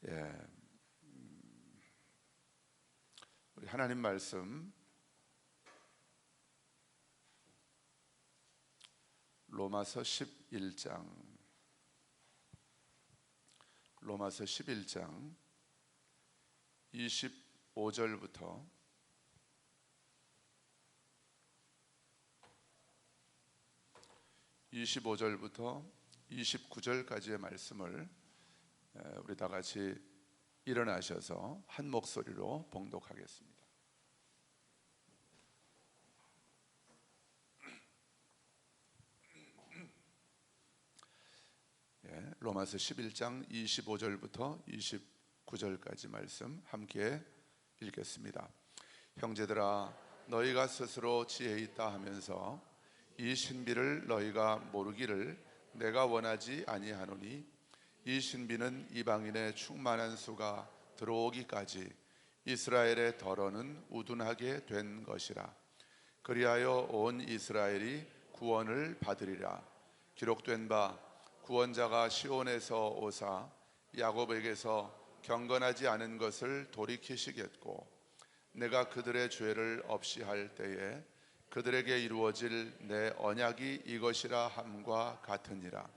예, 우리 하나님 말씀 로마서 11장 25절부터 29절까지의 말씀을 우리 다 같이 일어나셔서 한 목소리로 봉독하겠습니다. 로마서 11장 25절부터 29절까지 말씀 함께 읽겠습니다. 형제들아, 너희가 스스로 지혜 있다 하면서 이 신비를 너희가 모르기를 내가 원하지 아니하노니, 이 신비는 이방인의 충만한 수가 들어오기까지 이스라엘의 덜어는 우둔하게 된 것이라. 그리하여 온 이스라엘이 구원을 받으리라. 기록된 바 구원자가 시온에서 오사 야곱에게서 경건하지 않은 것을 돌이키시겠고, 내가 그들의 죄를 없이 할 때에 그들에게 이루어질 내 언약이 이것이라 함과 같으니라.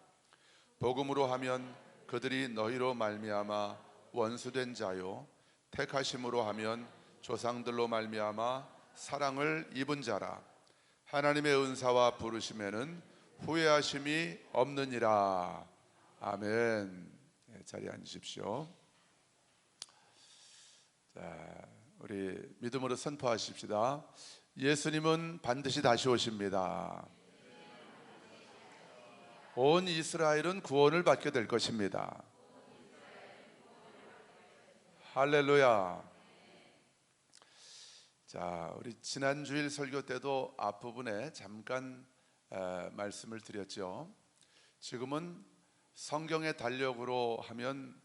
복음으로 하면 그들이 너희로 말미암아 원수된 자요, 택하심으로 하면 조상들로 말미암아 사랑을 입은 자라. 하나님의 은사와 부르심에는 후회하심이 없느니라. 아멘. 자리에 앉으십시오. 자, 우리 믿음으로 선포하십시다. 예수님은 반드시 다시 오십니다. 온 이스라엘은 구원을 받게 될 것입니다. 할렐루야. 자, 우리 지난 주일 설교 때도 앞부분에 잠깐 말씀을 드렸죠. 지금은 성경의 달력으로 하면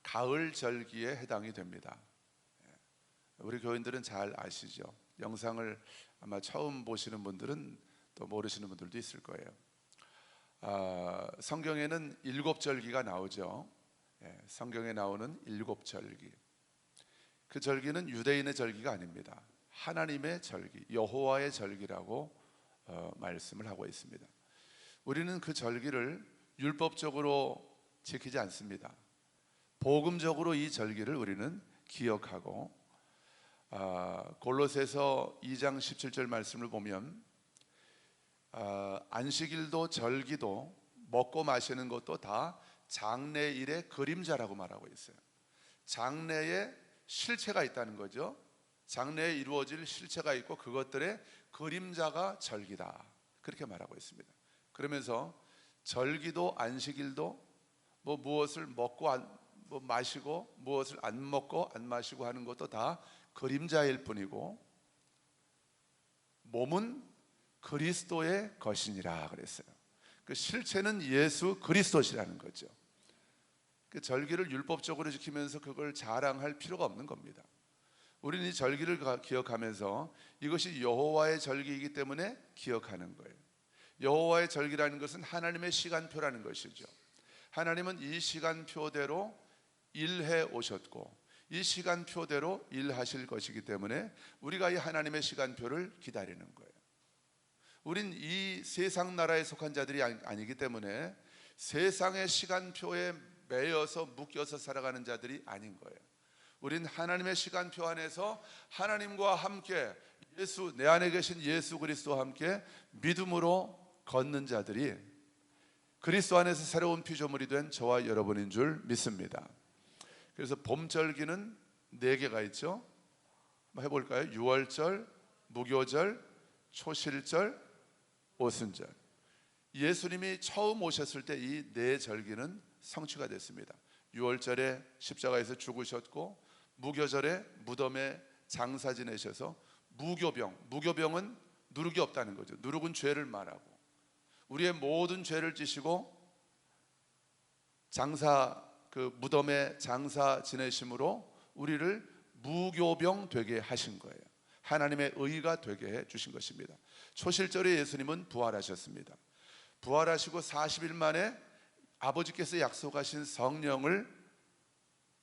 가을 절기에 해당이 됩니다. 우리 교인들은 잘 아시죠? 영상을 아마 처음 보시는 분들은 또 모르시는 분들도 있을 거예요. 성경에는 7절기가 나오죠. 성경에 나오는 7절기. 그 절기는 유대인의 절기가 아닙니다. 하나님의 절기, 여호와의 절기라고 말씀을 하고 있습니다. 우리는 그 절기를 율법적으로 지키지 않습니다. 복음적으로 이 절기를 우리는 기억하고, 골로새서 2장 17절 말씀을 보면 안식일도 절기도 먹고 마시는 것도 다 장래일의 그림자라고 말하고 있어요. 장래에 실체가 있다는 거죠. 장래에 이루어질 실체가 있고 그것들의 그림자가 절기다, 그렇게 말하고 있습니다. 그러면서 절기도 안식일도 무엇을 먹고 마시고 무엇을 안 먹고 안 마시고 하는 것도 다 그림자일 뿐이고, 몸은 그리스도의 것이니라 그랬어요. 그 실체는 예수 그리스도시라는 거죠. 그 절기를 율법적으로 지키면서 그걸 자랑할 필요가 없는 겁니다. 우리는 이 절기를 기억하면서 이것이 여호와의 절기이기 때문에 기억하는 거예요. 여호와의 절기라는 것은 하나님의 시간표라는 것이죠. 하나님은 이 시간표대로 일해 오셨고 이 시간표대로 일하실 것이기 때문에 우리가 이 하나님의 시간표를 기다리는 거예요. 우린 이 세상 나라에 속한 자들이 아니기 때문에 세상의 시간표에 매여서 묶여서 살아가는 자들이 아닌 거예요. 우린 하나님의 시간표 안에서 하나님과 함께 내 안에 계신 예수 그리스도와 함께 믿음으로 걷는 자들이 그리스도 안에서 새로운 피조물이 된 저와 여러분인 줄 믿습니다. 그래서 봄절기는 4개가 있죠. 한번 해볼까요? 유월절, 무교절, 초실절, 오순절. 예수님이 처음 오셨을 때 이 4절기는 성취가 됐습니다. 유월절에 십자가에서 죽으셨고, 무교절에 무덤에 장사 지내셔서 무교병은 누룩이 없다는 거죠. 누룩은 죄를 말하고 우리의 모든 죄를 지시고 무덤에 장사 지내심으로 우리를 무교병 되게 하신 거예요. 하나님의 의가 되게 해 주신 것입니다. 초실절에 예수님은 부활하셨습니다. 부활하시고 40일 만에 아버지께서 약속하신 성령을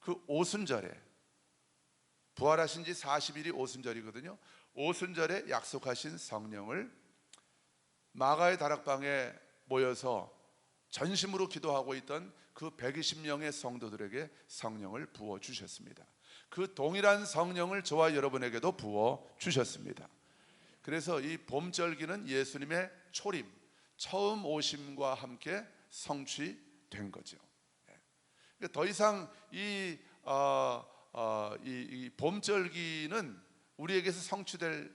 그 오순절에, 부활하신 지 40일이 오순절이거든요. 오순절에 약속하신 성령을 마가의 다락방에 모여서 전심으로 기도하고 있던 그 120명의 성도들에게 성령을 부어 주셨습니다. 그 동일한 성령을 저와 여러분에게도 부어 주셨습니다. 그래서 이 봄절기는 예수님의 초림, 처음 오심과 함께 성취된 거죠. 더 이상 이 봄절기는 우리에게서 성취될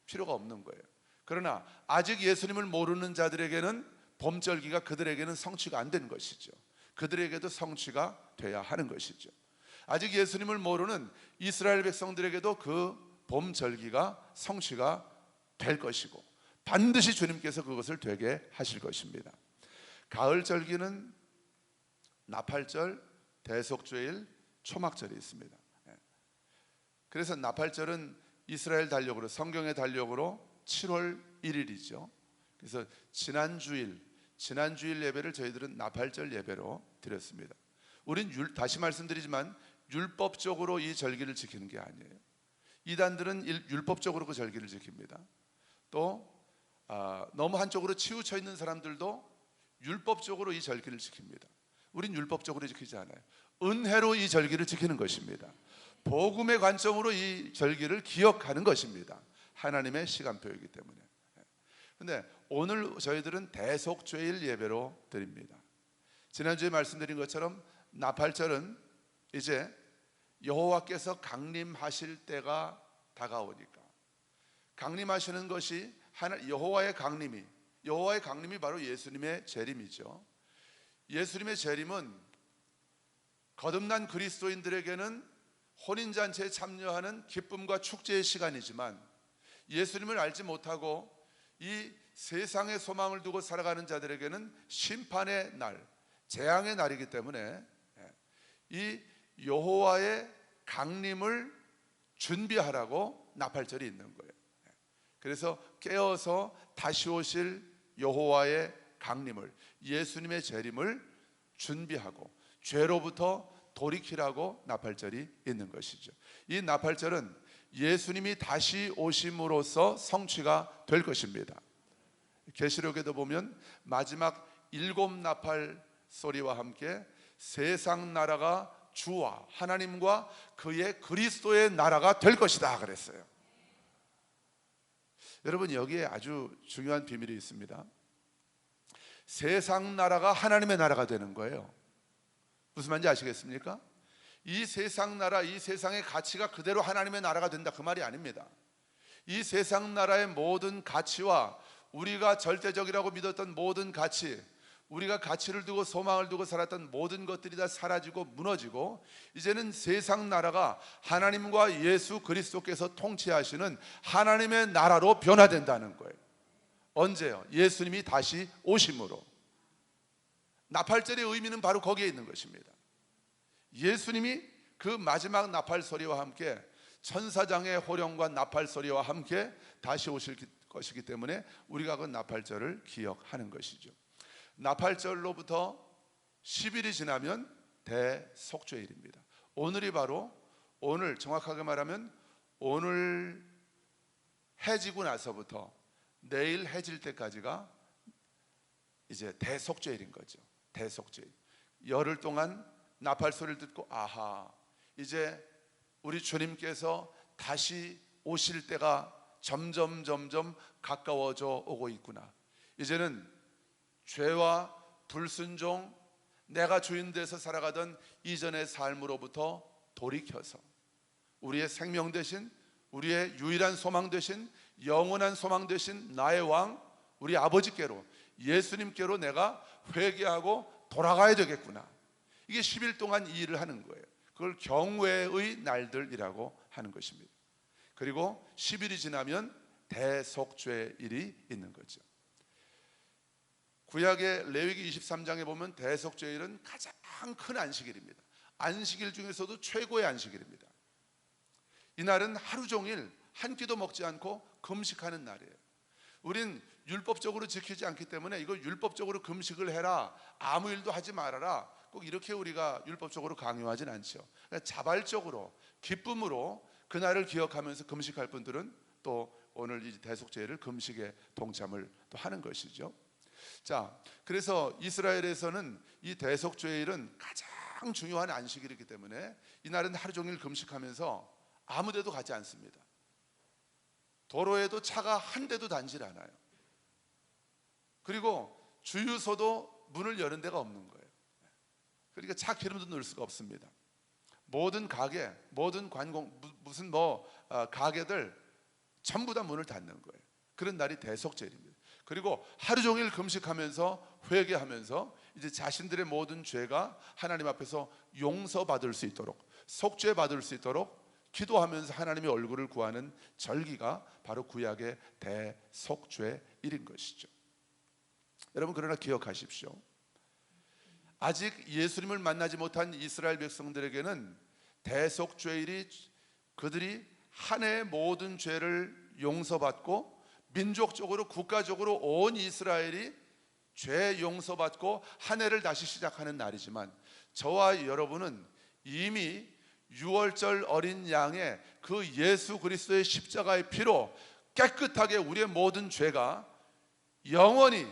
필요가 없는 거예요. 그러나 아직 예수님을 모르는 자들에게는 봄절기가 그들에게는 성취가 안 된 것이죠. 그들에게도 성취가 돼야 하는 것이죠. 아직 예수님을 모르는 이스라엘 백성들에게도 그 봄절기가 성취가 될 것이고 반드시 주님께서 그것을 되게 하실 것입니다. 가을절기는 나팔절, 대속죄일, 초막절이 있습니다. 그래서 나팔절은 이스라엘 달력으로, 성경의 달력으로 7월 1일이죠. 그래서 지난주일 예배를 저희들은 나팔절 예배로 드렸습니다. 우린 다시 말씀드리지만 율법적으로 이 절기를 지키는 게 아니에요. 이단들은 율법적으로 그 절기를 지킵니다. 또 너무 한쪽으로 치우쳐 있는 사람들도 율법적으로 이 절기를 지킵니다. 우린 율법적으로 지키지 않아요. 은혜로 이 절기를 지키는 것입니다. 복음의 관점으로 이 절기를 기억하는 것입니다. 하나님의 시간표이기 때문에. 근데 오늘 저희들은 대속죄일 예배로 드립니다. 지난주에 말씀드린 것처럼 나팔절은 이제 여호와께서 강림하실 때가 다가오니까, 강림하시는 것이 여호와의 강림이 바로 예수님의 재림이죠. 예수님의 재림은 거듭난 그리스도인들에게는 혼인잔치에 참여하는 기쁨과 축제의 시간이지만, 예수님을 알지 못하고 이 세상의 소망을 두고 살아가는 자들에게는 심판의 날, 재앙의 날이기 때문에 이 여호와의 강림을 준비하라고 나팔절이 있는 거예요. 그래서 깨어서 다시 오실 여호와의 강림을, 예수님의 재림을 준비하고 죄로부터 돌이키라고 나팔절이 있는 것이죠. 이 나팔절은 예수님이 다시 오심으로써 성취가 될 것입니다. 계시록에도 보면 마지막 7 나팔 소리와 함께 세상 나라가 주와 하나님과 그의 그리스도의 나라가 될 것이다 그랬어요. 여러분, 여기에 아주 중요한 비밀이 있습니다. 세상 나라가 하나님의 나라가 되는 거예요. 무슨 말인지 아시겠습니까? 이 세상 나라, 이 세상의 가치가 그대로 하나님의 나라가 된다, 그 말이 아닙니다. 이 세상 나라의 모든 가치와 우리가 절대적이라고 믿었던 모든 가치, 우리가 가치를 두고 소망을 두고 살았던 모든 것들이 다 사라지고 무너지고, 이제는 세상 나라가 하나님과 예수 그리스도께서 통치하시는 하나님의 나라로 변화된다는 거예요. 언제요? 예수님이 다시 오심으로. 나팔절의 의미는 바로 거기에 있는 것입니다. 예수님이 그 마지막 나팔 소리와 함께, 천사장의 호령과 나팔 소리와 함께 다시 오실 것이기 때문에 우리가 그 나팔절을 기억하는 것이죠. 나팔절로부터 10일이 지나면 대속죄일입니다. 오늘이 바로, 오늘 정확하게 말하면 오늘 해지고 나서부터 내일 해질 때까지가 이제 대속죄일인 거죠. 대속죄일. 열흘 동안 나팔 소리를 듣고, 아하, 이제 우리 주님께서 다시 오실 때가 점점 가까워져 오고 있구나. 이제는 죄와 불순종, 내가 주인 돼서 살아가던 이전의 삶으로부터 돌이켜서 우리의 생명 대신, 우리의 유일한 소망 대신, 영원한 소망 대신 나의 왕, 우리 아버지께로, 예수님께로 내가 회개하고 돌아가야 되겠구나. 이게 10일 동안 이 일을 하는 거예요. 그걸 경외의 날들이라고 하는 것입니다. 그리고 10일이 지나면 대속죄일이 있는 거죠. 구약의 레위기 23장에 보면 대속죄일은 가장 큰 안식일입니다. 안식일 중에서도 최고의 안식일입니다. 이날은 하루 종일 한 끼도 먹지 않고 금식하는 날이에요. 우린 율법적으로 지키지 않기 때문에 이거 율법적으로 금식을 해라, 아무 일도 하지 말아라, 꼭 이렇게 우리가 율법적으로 강요하진 않죠. 그러니까 자발적으로 기쁨으로 그날을 기억하면서 금식할 분들은 또 오늘 이 대속죄를 금식에 동참을 또 하는 것이죠. 자, 그래서 이스라엘에서는 이 대속죄일은 가장 중요한 안식일이기 때문에 이날은 하루 종일 금식하면서 아무 데도 가지 않습니다. 도로에도 차가 한 대도 다니질 않아요. 그리고 주유소도 문을 여는 데가 없는 거예요. 그러니까 차 기름도 넣을 수가 없습니다. 모든 가게, 모든 관공, 무슨 가게들 전부 다 문을 닫는 거예요. 그런 날이 대속죄일입니다. 그리고 하루 종일 금식하면서 회개하면서 이제 자신들의 모든 죄가 하나님 앞에서 용서받을 수 있도록, 속죄 받을 수 있도록 기도하면서 하나님의 얼굴을 구하는 절기가 바로 구약의 대속죄일인 것이죠. 여러분, 그러나 기억하십시오. 아직 예수님을 만나지 못한 이스라엘 백성들에게는 대속죄일이 그들이 한 해의 모든 죄를 용서받고 민족적으로 국가적으로 온 이스라엘이 죄 용서받고 한 해를 다시 시작하는 날이지만, 저와 여러분은 이미 유월절 어린 양의 그 예수 그리스도의 십자가의 피로 깨끗하게 우리의 모든 죄가 영원히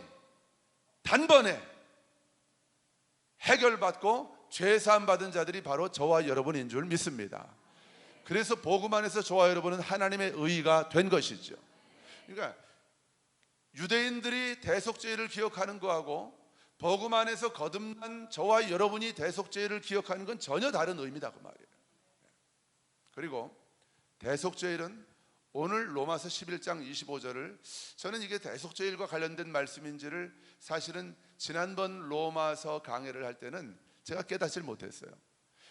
단번에 해결받고 죄사함 받은 자들이 바로 저와 여러분인 줄 믿습니다. 그래서 복음 안에서 저와 여러분은 하나님의 의가 된 것이죠. 그러니까 유대인들이 대속죄를 기억하는 거하고 복음 안에서 거듭난 저와 여러분이 대속죄를 기억하는 건 전혀 다른 의미다 그 말이에요. 그리고 대속죄일은 오늘 로마서 11장 25절을, 저는 이게 대속죄일과 관련된 말씀인지를 사실은 지난번 로마서 강해를 할 때는 제가 깨닫질 못했어요.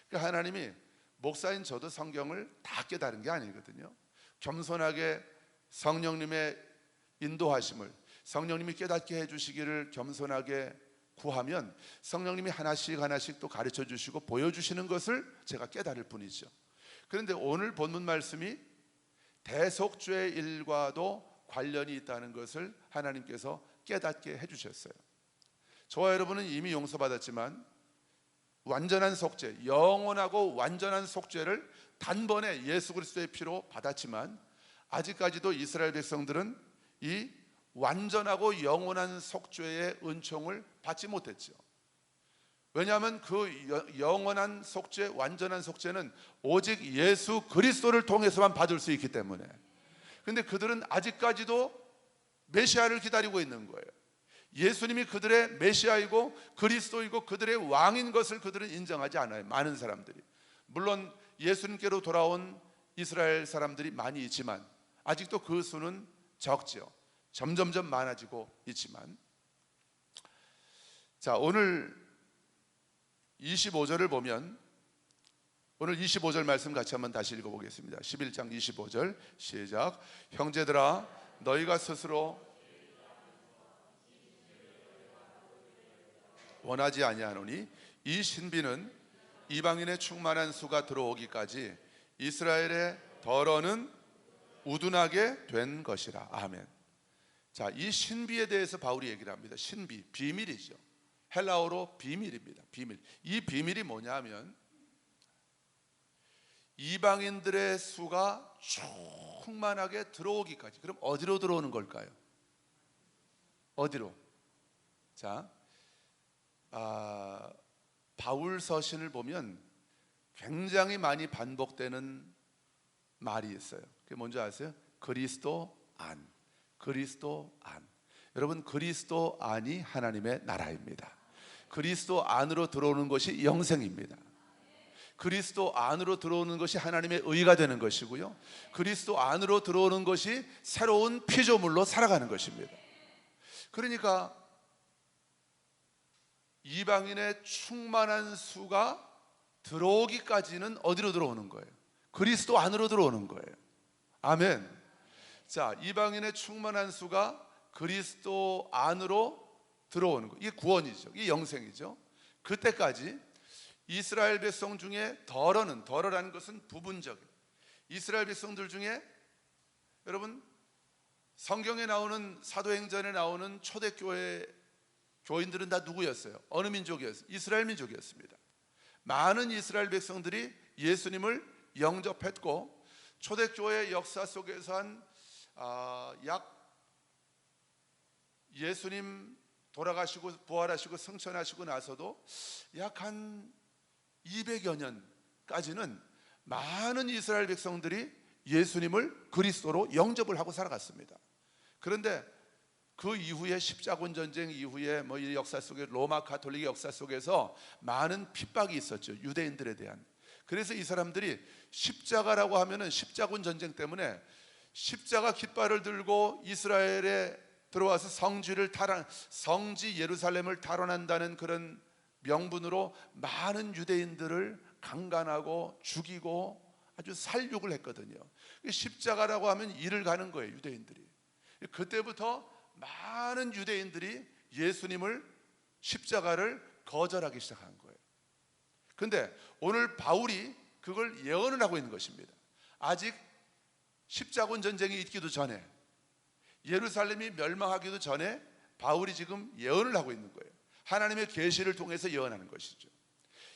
그러니까 하나님이 목사인 저도 성경을 다 깨달은 게 아니거든요. 겸손하게 성령님의 인도하심을, 성령님이 깨닫게 해주시기를 겸손하게 구하면 성령님이 하나씩 하나씩 또 가르쳐 주시고 보여주시는 것을 제가 깨달을 뿐이죠. 그런데 오늘 본문 말씀이 대속죄일과도 관련이 있다는 것을 하나님께서 깨닫게 해주셨어요. 저와 여러분은 이미 용서받았지만 완전한 속죄, 영원하고 완전한 속죄를 단번에 예수 그리스도의 피로 받았지만 아직까지도 이스라엘 백성들은 이 완전하고 영원한 속죄의 은총을 받지 못했죠. 왜냐하면 그 영원한 속죄, 완전한 속죄는 오직 예수 그리스도를 통해서만 받을 수 있기 때문에. 그런데 그들은 아직까지도 메시아를 기다리고 있는 거예요. 예수님이 그들의 메시아이고 그리스도이고 그들의 왕인 것을 그들은 인정하지 않아요. 많은 사람들이. 물론 예수님께로 돌아온 이스라엘 사람들이 많이 있지만 아직도 그 수는 적죠. 점점점 많아지고 있지만, 자, 오늘 25절을 보면, 오늘 25절 말씀 같이 한번 다시 읽어보겠습니다. 11장 25절 시작. 형제들아, 너희가 스스로 원하지 아니하노니 이 신비는 이방인의 충만한 수가 들어오기까지 이스라엘의 덜어는 우둔하게 된 것이라. 아멘. 자, 이 신비에 대해서 바울이 얘기를 합니다. 신비, 비밀이죠. 헬라어로 비밀입니다. 비밀. 이 비밀이 뭐냐면 이방인들의 수가 충만하게 들어오기까지. 그럼 어디로 들어오는 걸까요? 어디로? 자, 바울 서신을 보면 굉장히 많이 반복되는 말이 있어요. 그게 뭔지 아세요? 그리스도 안. 그리스도 안. 여러분, 그리스도 안이 하나님의 나라입니다. 그리스도 안으로 들어오는 것이 영생입니다. 그리스도 안으로 들어오는 것이 하나님의 의가 되는 것이고요, 그리스도 안으로 들어오는 것이 새로운 피조물로 살아가는 것입니다. 그러니까 이방인의 충만한 수가 들어오기까지는 어디로 들어오는 거예요? 그리스도 안으로 들어오는 거예요. 아멘. 자, 이방인의 충만한 수가 그리스도 안으로 들어오는 거, 이게 구원이죠. 이게 영생이죠. 그때까지 이스라엘 백성 중에 덜어라는 것은 부분적인, 이스라엘 백성들 중에 여러분 성경에 나오는, 사도행전에 나오는 초대교회 교인들은 다 누구였어요? 어느 민족이었어요? 이스라엘 민족이었습니다. 많은 이스라엘 백성들이 예수님을 영접했고, 초대교회 역사 속에서 약 예수님 돌아가시고 부활하시고 승천하시고 나서도 약 한 200여 년까지는 많은 이스라엘 백성들이 예수님을 그리스도로 영접을 하고 살아갔습니다. 그런데 그 이후에 십자군 전쟁 이후에 이 역사 속에 로마 가톨릭 역사 속에서 많은 핍박이 있었죠, 유대인들에 대한. 그래서 이 사람들이 십자가라고 하면은 십자군 전쟁 때문에 십자가 깃발을 들고 이스라엘에 들어와서 성지 예루살렘을 탈환한다는 그런 명분으로 많은 유대인들을 강간하고 죽이고 아주 살육을 했거든요. 십자가라고 하면 이를 가는 거예요, 유대인들이. 그때부터 많은 유대인들이 예수님을, 십자가를 거절하기 시작한 거예요. 그런데 오늘 바울이 그걸 예언을 하고 있는 것입니다. 아직 십자군 전쟁이 있기도 전에, 예루살렘이 멸망하기도 전에 바울이 지금 예언을 하고 있는 거예요. 하나님의 계시를 통해서 예언하는 것이죠.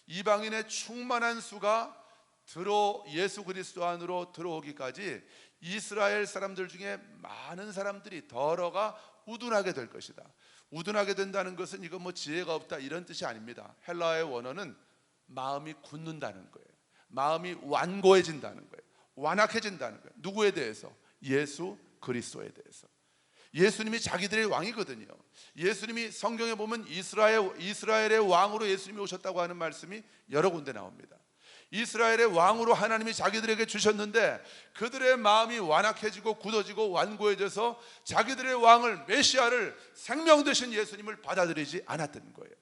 이방인의 충만한 수가 예수 그리스도 안으로 들어오기까지 이스라엘 사람들 중에 많은 사람들이 더러가 우둔하게 될 것이다. 우둔하게 된다는 것은 이거 지혜가 없다 이런 뜻이 아닙니다. 헬라어의 원어는 마음이 굳는다는 거예요. 마음이 완고해진다는 거예요. 완악해진다는 거예요. 누구에 대해서? 예수 그리스도에 대해서. 예수님이 자기들의 왕이거든요. 예수님이 성경에 보면 이스라엘의 왕으로 예수님이 오셨다고 하는 말씀이 여러 군데 나옵니다. 이스라엘의 왕으로 하나님이 자기들에게 주셨는데 그들의 마음이 완악해지고 굳어지고 완고해져서 자기들의 왕을, 메시아를, 생명 되신 예수님을 받아들이지 않았던 거예요.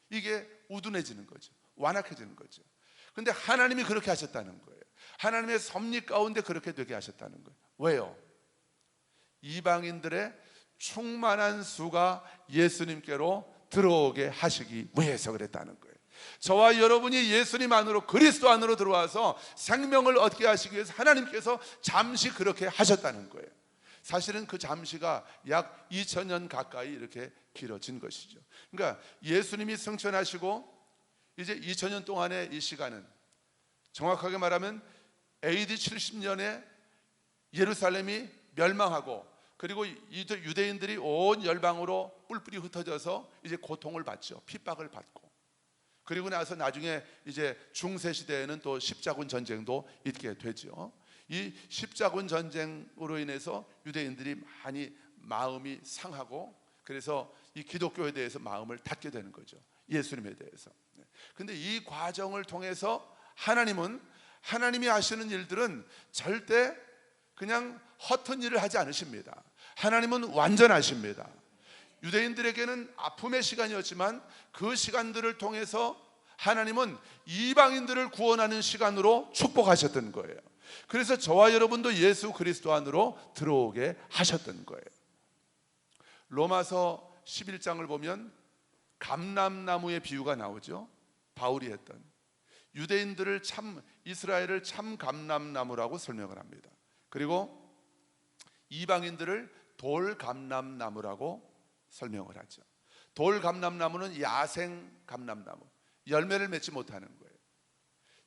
이게 우둔해지는 거죠. 완악해지는 거죠. 그런데 하나님이 그렇게 하셨다는 거예요. 하나님의 섭리 가운데 그렇게 되게 하셨다는 거예요. 왜요? 이방인들의 충만한 수가 예수님께로 들어오게 하시기 위해서 그랬다는 거예요. 저와 여러분이 예수님 안으로, 그리스도 안으로 들어와서 생명을 얻게 하시기 위해서 하나님께서 잠시 그렇게 하셨다는 거예요. 사실은 그 잠시가 약 2000년 가까이 이렇게 길어진 것이죠. 그러니까 예수님이 승천하시고 이제 2000년 동안의 이 시간은 정확하게 말하면 AD 70년에 예루살렘이 멸망하고, 그리고 유대인들이 온 열방으로 뿔뿔이 흩어져서 이제 고통을 받죠. 핍박을 받고. 그리고 나서 나중에 이제 중세 시대에는 또 십자군 전쟁도 있게 되죠. 이 십자군 전쟁으로 인해서 유대인들이 많이 마음이 상하고, 그래서 이 기독교에 대해서 마음을 닫게 되는 거죠. 예수님에 대해서. 근데 이 과정을 통해서 하나님이 하시는 일들은 절대 그냥 허튼 일을 하지 않으십니다. 하나님은 완전하십니다. 유대인들에게는 아픔의 시간이었지만 그 시간들을 통해서 하나님은 이방인들을 구원하는 시간으로 축복하셨던 거예요. 그래서 저와 여러분도 예수 그리스도 안으로 들어오게 하셨던 거예요. 로마서 11장을 보면 감람나무의 비유가 나오죠. 바울이 했던. 유대인들을 이스라엘을 참 감람나무라고 설명을 합니다. 그리고 이방인들을 돌감람나무라고 설명을 하죠. 돌감람나무는 야생 감람나무, 열매를 맺지 못하는 거예요.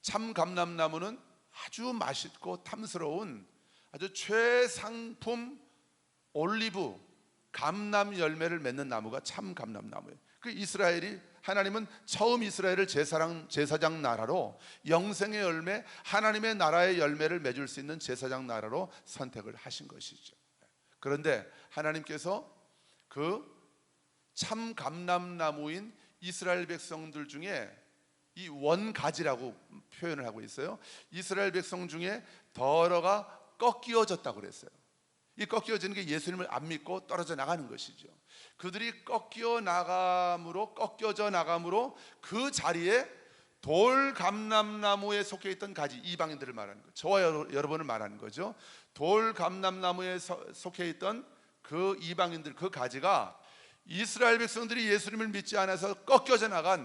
참 감람나무는 아주 맛있고 탐스러운 아주 최상품 올리브 감람 열매를 맺는 나무가 참 감람나무예요. 하나님은 처음 이스라엘을 제사장 나라로, 영생의 열매, 하나님의 나라의 열매를 맺을 수 있는 제사장 나라로 선택을 하신 것이죠. 그런데 하나님께서 그 참 감람나무인 이스라엘 백성들 중에 이 원가지라고 표현을 하고 있어요. 이스라엘 백성 중에 더러가 꺾여졌다고 그랬어요. 이 꺾여지는 게 예수님을 안 믿고 떨어져 나가는 것이죠. 그들이 꺾여져 나감으로 그 자리에 돌감람나무에 속해 있던 가지, 이방인들을 말하는 거죠. 저와 여러분을 말하는 거죠. 돌감람나무에 속해 있던 그 이방인들, 그 가지가 이스라엘 백성들이 예수님을 믿지 않아서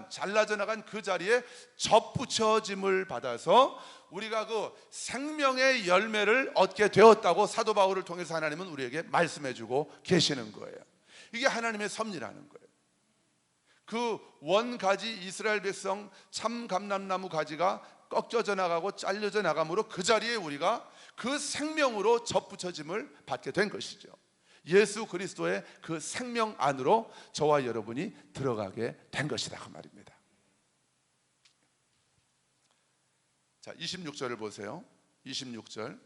잘라져 나간 그 자리에 접붙여짐을 받아서 우리가 그 생명의 열매를 얻게 되었다고 사도 바울을 통해서 하나님은 우리에게 말씀해 주고 계시는 거예요. 이게 하나님의 섭리라는 거예요. 그 원가지 이스라엘 백성 참감람나무 가지가 꺾여져 나가고 잘려져 나감으로 그 자리에 우리가 그 생명으로 접붙여짐을 받게 된 것이죠. 예수 그리스도의 그 생명 안으로 저와 여러분이 들어가게 된 것이다 그 말입니다. 자, 26절을 보세요. 26절,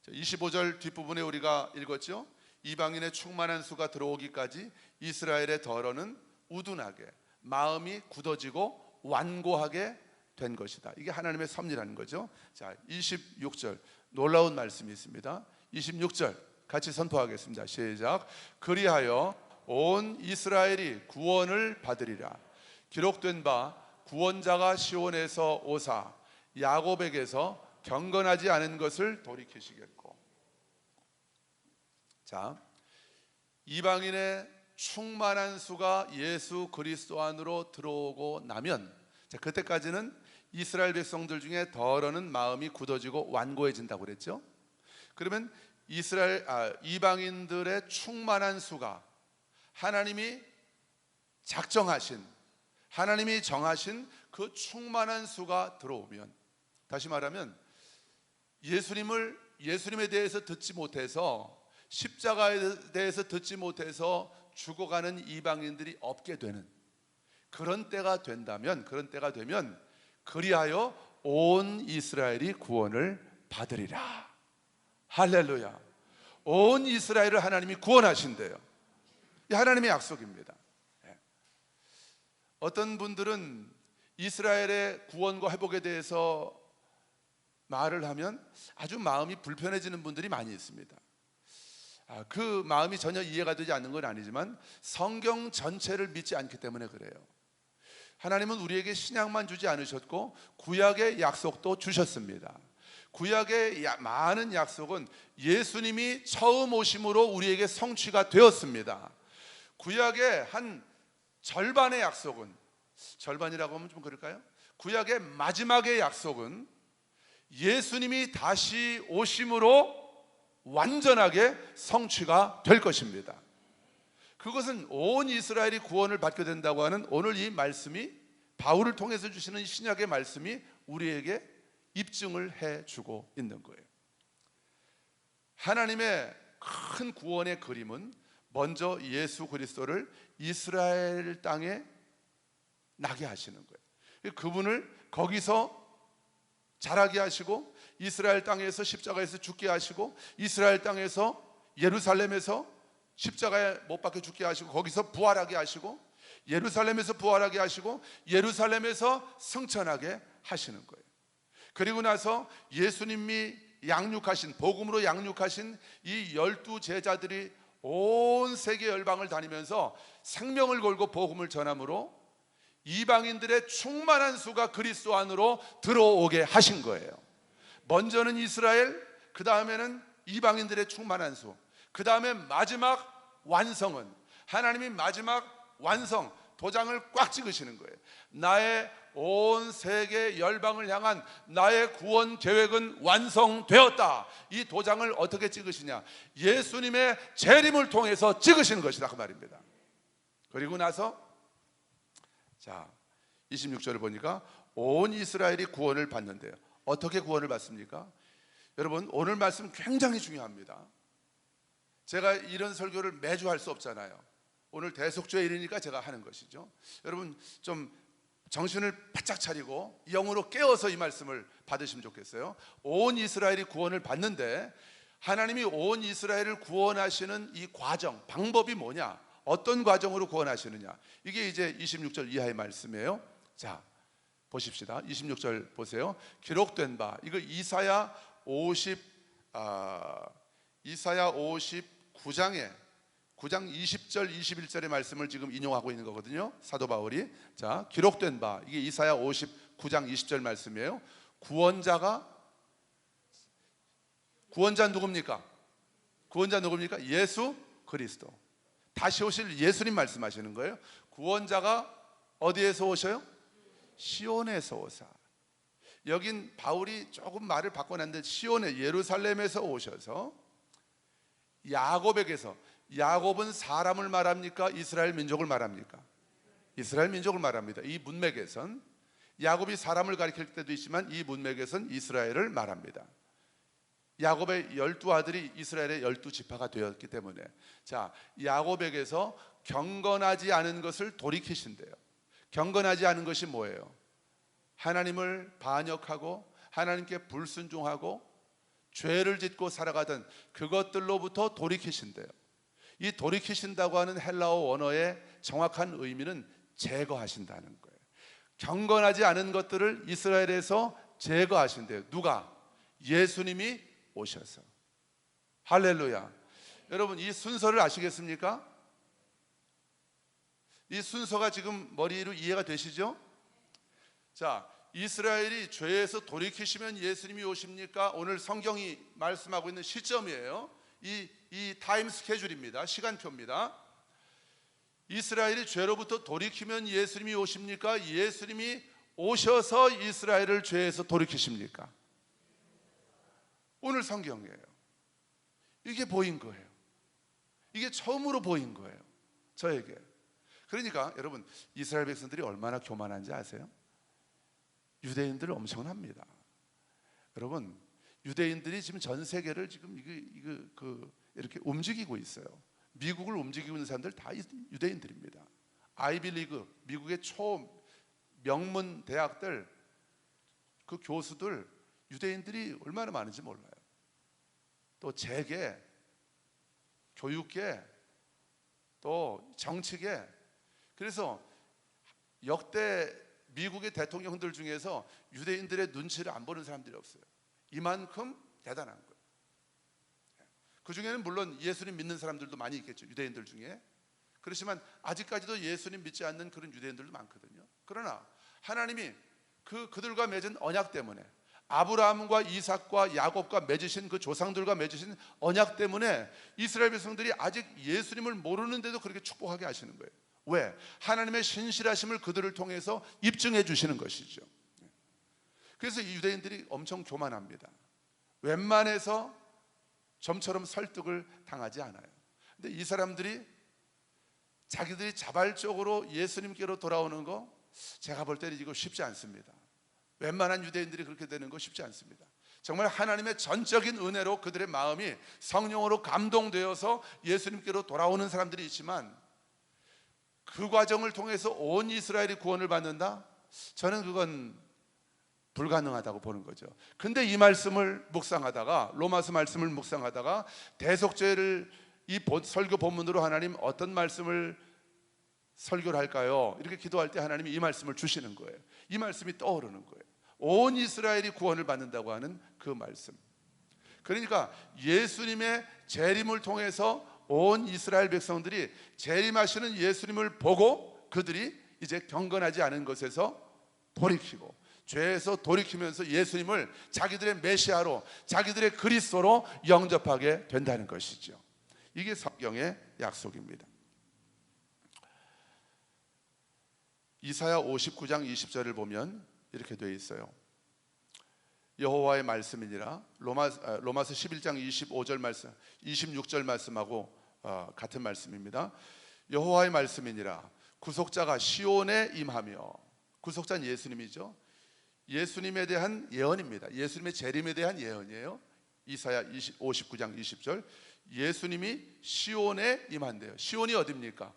25절 뒷부분에 우리가 읽었죠. 이방인의 충만한 수가 들어오기까지 이스라엘의 덜어는 우둔하게 마음이 굳어지고 완고하게 된 것이다. 이게 하나님의 섭리라는 거죠. 자, 26절 놀라운 말씀이 있습니다. 26절 같이 선포하겠습니다. 시작. 그리하여 온 이스라엘이 구원을 받으리라. 기록된 바 구원자가 시온에서 오사 야곱에게서 경건하지 않은 것을 돌이키시겠고. 자, 이방인의 충만한 수가 예수 그리스도 안으로 들어오고 나면, 자, 그때까지는 이스라엘 백성들 중에 덜어는 마음이 굳어지고 완고해진다고 그랬죠. 그러면 이방인들의 충만한 수가 하나님이 작정하신, 하나님이 정하신 그 충만한 수가 들어오면, 다시 말하면 예수님에 대해서 듣지 못해서, 십자가에 대해서 듣지 못해서 죽어가는 이방인들이 없게 되는 그런 때가 된다면, 그런 때가 되면 그리하여 온 이스라엘이 구원을 받으리라. 할렐루야. 온 이스라엘을 하나님이 구원하신대요. 이 하나님의 약속입니다. 어떤 분들은 이스라엘의 구원과 회복에 대해서 말을 하면 아주 마음이 불편해지는 분들이 많이 있습니다. 그 마음이 전혀 이해가 되지 않는 건 아니지만 성경 전체를 믿지 않기 때문에 그래요. 하나님은 우리에게 신약만 주지 않으셨고 구약의 약속도 주셨습니다. 구약의 많은 약속은 예수님이 처음 오심으로 우리에게 성취가 되었습니다. 구약의 한 절반의 약속은, 절반이라고 하면 좀 그럴까요? 구약의 마지막의 약속은 예수님이 다시 오심으로 완전하게 성취가 될 것입니다. 그것은 온 이스라엘이 구원을 받게 된다고 하는 오늘 이 말씀이, 바울을 통해서 주시는 신약의 말씀이 우리에게 입증을 해주고 있는 거예요. 하나님의 큰 구원의 그림은 먼저 예수 그리스도를 이스라엘 땅에 나게 하시는 거예요. 그분을 거기서 자라게 하시고, 이스라엘 땅에서 십자가에서 죽게 하시고, 이스라엘 땅에서 예루살렘에서 십자가에 못 박혀 죽게 하시고, 거기서 부활하게 하시고, 예루살렘에서 부활하게 하시고, 예루살렘에서 승천하게 하시는 거예요. 그리고 나서 예수님이 양육하신, 복음으로 양육하신 이 12 제자들이 온 세계 열방을 다니면서 생명을 걸고 복음을 전함으로 이방인들의 충만한 수가 그리스도 안으로 들어오게 하신 거예요. 먼저는 이스라엘, 그 다음에는 이방인들의 충만한 수, 그 다음에 마지막 완성은, 하나님이 마지막 완성, 도장을 꽉 찍으시는 거예요. 나의 온 세계 열방을 향한 나의 구원 계획은 완성되었다. 이 도장을 어떻게 찍으시냐? 예수님의 재림을 통해서 찍으시는 것이다 그 말입니다. 그리고 나서 자, 26절을 보니까 온 이스라엘이 구원을 받는데요. 어떻게 구원을 받습니까? 여러분, 오늘 말씀 굉장히 중요합니다. 제가 이런 설교를 매주 할 수 없잖아요. 오늘 대속죄일이니까 제가 하는 것이죠. 여러분 좀 정신을 바짝 차리고 영으로 깨어서 이 말씀을 받으시면 좋겠어요. 온 이스라엘이 구원을 받는데 하나님이 온 이스라엘을 구원하시는 이 과정, 방법이 뭐냐? 어떤 과정으로 구원하시느냐? 이게 이제 26절 이하의 말씀이에요. 자, 보십시다. 26절 보세요. 기록된 바, 이거 이사야 59장에 9장 20절 21절의 말씀을 지금 인용하고 있는 거거든요. 사도 바울이. 자, 기록된 바, 이게 이사야 59장 20절 말씀이에요. 구원자 누굽니까? 구원자 누굽니까? 예수 그리스도. 다시 오실 예수님 말씀하시는 거예요. 구원자가 어디에서 오셔요? 시온에서 오사. 여긴 바울이 조금 말을 바꿔놨는데 시온에, 예루살렘에서 오셔서 야곱에게서, 야곱은 사람을 말합니까? 이스라엘 민족을 말합니까? 이스라엘 민족을 말합니다. 이 문맥에선 야곱이 사람을 가리킬 때도 있지만 이 문맥에선 이스라엘을 말합니다. 야곱의 12아들이 이스라엘의 12지파가 되었기 때문에, 자, 야곱에게서 경건하지 않은 것을 돌이키신대요. 경건하지 않은 것이 뭐예요? 하나님을 반역하고 하나님께 불순종하고 죄를 짓고 살아가던 그것들로부터 돌이키신대요. 이 돌이키신다고 하는 헬라어 원어의 정확한 의미는 제거하신다는 거예요. 경건하지 않은 것들을 이스라엘에서 제거하신대요. 누가? 예수님이 오셔서. 할렐루야. 여러분, 이 순서를 아시겠습니까? 이 순서가 지금 머리로 이해가 되시죠? 자, 이스라엘이 죄에서 돌이키시면 예수님이 오십니까? 오늘 성경이 말씀하고 있는 시점이에요. 이 타임 스케줄입니다. 시간표입니다. 이스라엘이 죄로부터 돌이키면 예수님이 오십니까? 예수님이 오셔서 이스라엘을 죄에서 돌이키십니까? 오늘 성경이에요. 이게 보인 거예요. 이게 처음으로 보인 거예요, 저에게. 그러니까 여러분, 이스라엘 백성들이 얼마나 교만한지 아세요? 유대인들 엄청납니다. 여러분, 유대인들이 지금 전 세계를 지금 이렇게 움직이고 있어요. 미국을 움직이고 있는 사람들 다 유대인들입니다. 아이비리그, 미국의 초명문 대학들 그 교수들 유대인들이 얼마나 많은지 몰라요. 또 재계, 교육계, 또 정치계. 그래서 역대 미국의 대통령들 중에서 유대인들의 눈치를 안 보는 사람들이 없어요. 이만큼 대단한 거예요. 그 중에는 물론 예수님 믿는 사람들도 많이 있겠죠, 유대인들 중에. 그렇지만 아직까지도 예수님 믿지 않는 그런 유대인들도 많거든요. 그러나 하나님이 그들과 맺은 언약 때문에, 아브라함과 이삭과 야곱과 맺으신 그 조상들과 맺으신 언약 때문에 이스라엘 백성들이 아직 예수님을 모르는데도 그렇게 축복하게 하시는 거예요. 왜? 하나님의 신실하심을 그들을 통해서 입증해 주시는 것이죠. 그래서 이 유대인들이 엄청 교만합니다. 웬만해서 좀처럼 설득을 당하지 않아요. 근데 이 사람들이 자기들이 자발적으로 예수님께로 돌아오는 거, 제가 볼 때는 이거 쉽지 않습니다. 웬만한 유대인들이 그렇게 되는 거 쉽지 않습니다. 정말 하나님의 전적인 은혜로 그들의 마음이 성령으로 감동되어서 예수님께로 돌아오는 사람들이 있지만, 그 과정을 통해서 온 이스라엘이 구원을 받는다? 저는 그건 불가능하다고 보는 거죠. 근데 이 말씀을 묵상하다가, 로마서 말씀을 묵상하다가 대속죄를 이 설교 본문으로 하나님 어떤 말씀을 설교를 할까요? 이렇게 기도할 때 하나님이 이 말씀을 주시는 거예요. 이 말씀이 떠오르는 거예요. 온 이스라엘이 구원을 받는다고 하는 그 말씀. 그러니까 예수님의 재림을 통해서 온 이스라엘 백성들이 재림하시는 예수님을 보고 그들이 이제 경건하지 않은 것에서 돌이키고, 죄에서 돌이키면서 예수님을 자기들의 메시아로, 자기들의 그리스도로 영접하게 된다는 것이죠. 이게 성경의 약속입니다. 이사야 59장 20절을 보면 이렇게 되어 있어요. 여호와의 말씀이니라. 로마서 11장 25절 말씀, 26절 말씀하고 같은 말씀입니다. 여호와의 말씀이니라. 구속자가 시온에 임하며, 구속자는 예수님이죠. 예수님에 대한 예언입니다. 예수님의 재림에 대한 예언이에요. 이사야 59장 20절. 예수님이 시온에 임한대요. 시온이 어디입니까?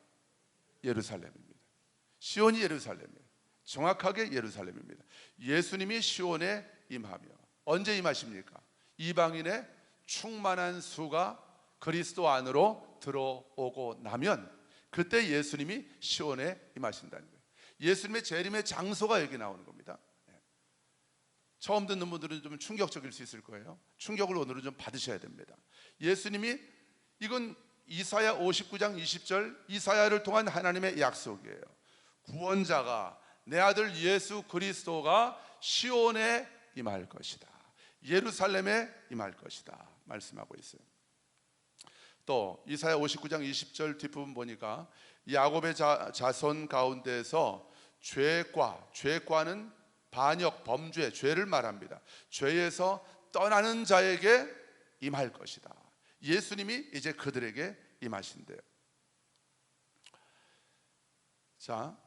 예루살렘입니다. 시온이 예루살렘이에요. 정확하게 예루살렘입니다. 예수님이 시온에 임하며, 언제 임하십니까? 이방인의 충만한 수가 그리스도 안으로 들어오고 나면 그때 예수님이 시온에 임하신다는 거예요. 예수님의 재림의 장소가 여기 나오는 겁니다. 처음 듣는 분들은 좀 충격적일 수 있을 거예요. 충격을 오늘은 좀 받으셔야 됩니다. 예수님이, 이건 이사야 59장 20절 이사야를 통한 하나님의 약속이에요. 구원자가, 내 아들 예수 그리스도가 시온에 임할 것이다, 예루살렘에 임할 것이다 말씀하고 있어요. 또 이사야 59장 20절 뒷부분 보니까 야곱의 자손 가운데서 죄과는 반역, 범죄, 죄를 말합니다. 죄에서 떠나는 자에게 임할 것이다. 예수님이 이제 그들에게 임하신대요. 자,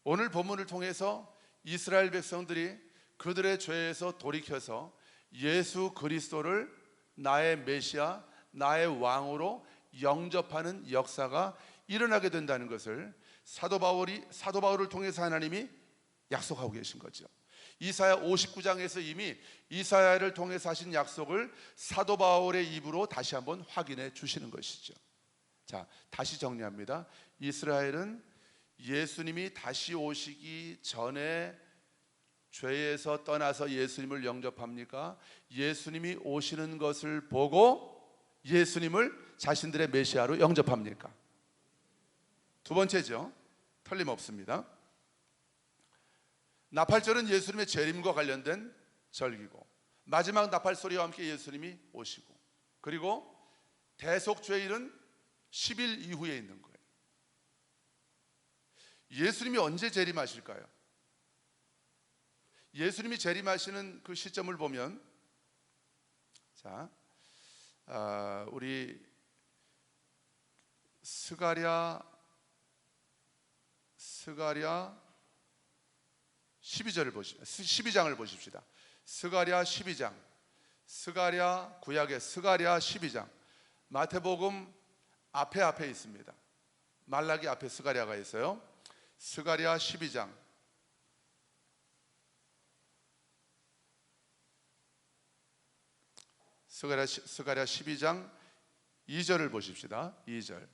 오늘 본문을 통해서 이스라엘 백성들이 그들의 죄에서 돌이켜서 예수 그리스도를 나의 메시아, 나의 왕으로 영접하는 역사가 일어나게 된다는 것을 사도 바울을 통해서 하나님이 약속하고 계신 거죠. 이사야 59장에서 이미 이사야를 통해서 하신 약속을 사도 바울의 입으로 다시 한번 확인해 주시는 것이죠. 자, 다시 정리합니다. 이스라엘은 예수님이 다시 오시기 전에 죄에서 떠나서 예수님을 영접합니까? 예수님이 오시는 것을 보고 예수님을 자신들의 메시아로 영접합니까? 두 번째죠. 틀림없습니다. 나팔절은 예수님의 재림과 관련된 절기고, 마지막 나팔 소리와 함께 예수님이 오시고, 그리고 대속죄일은 10일 이후에 있는 거예요. 예수님이 언제 재림하실까요? 예수님이 재림하시는 그 시점을 보면, 자, 우리 스가랴 12장을 보십시다. 스가랴 12장, 스가랴 구약의 스가랴 12장, 마태복음 앞에 있습니다. 말라기 앞에 스가랴가 있어요. 스가랴 12장, 스가랴 12장 2절을 보십시다. 2절.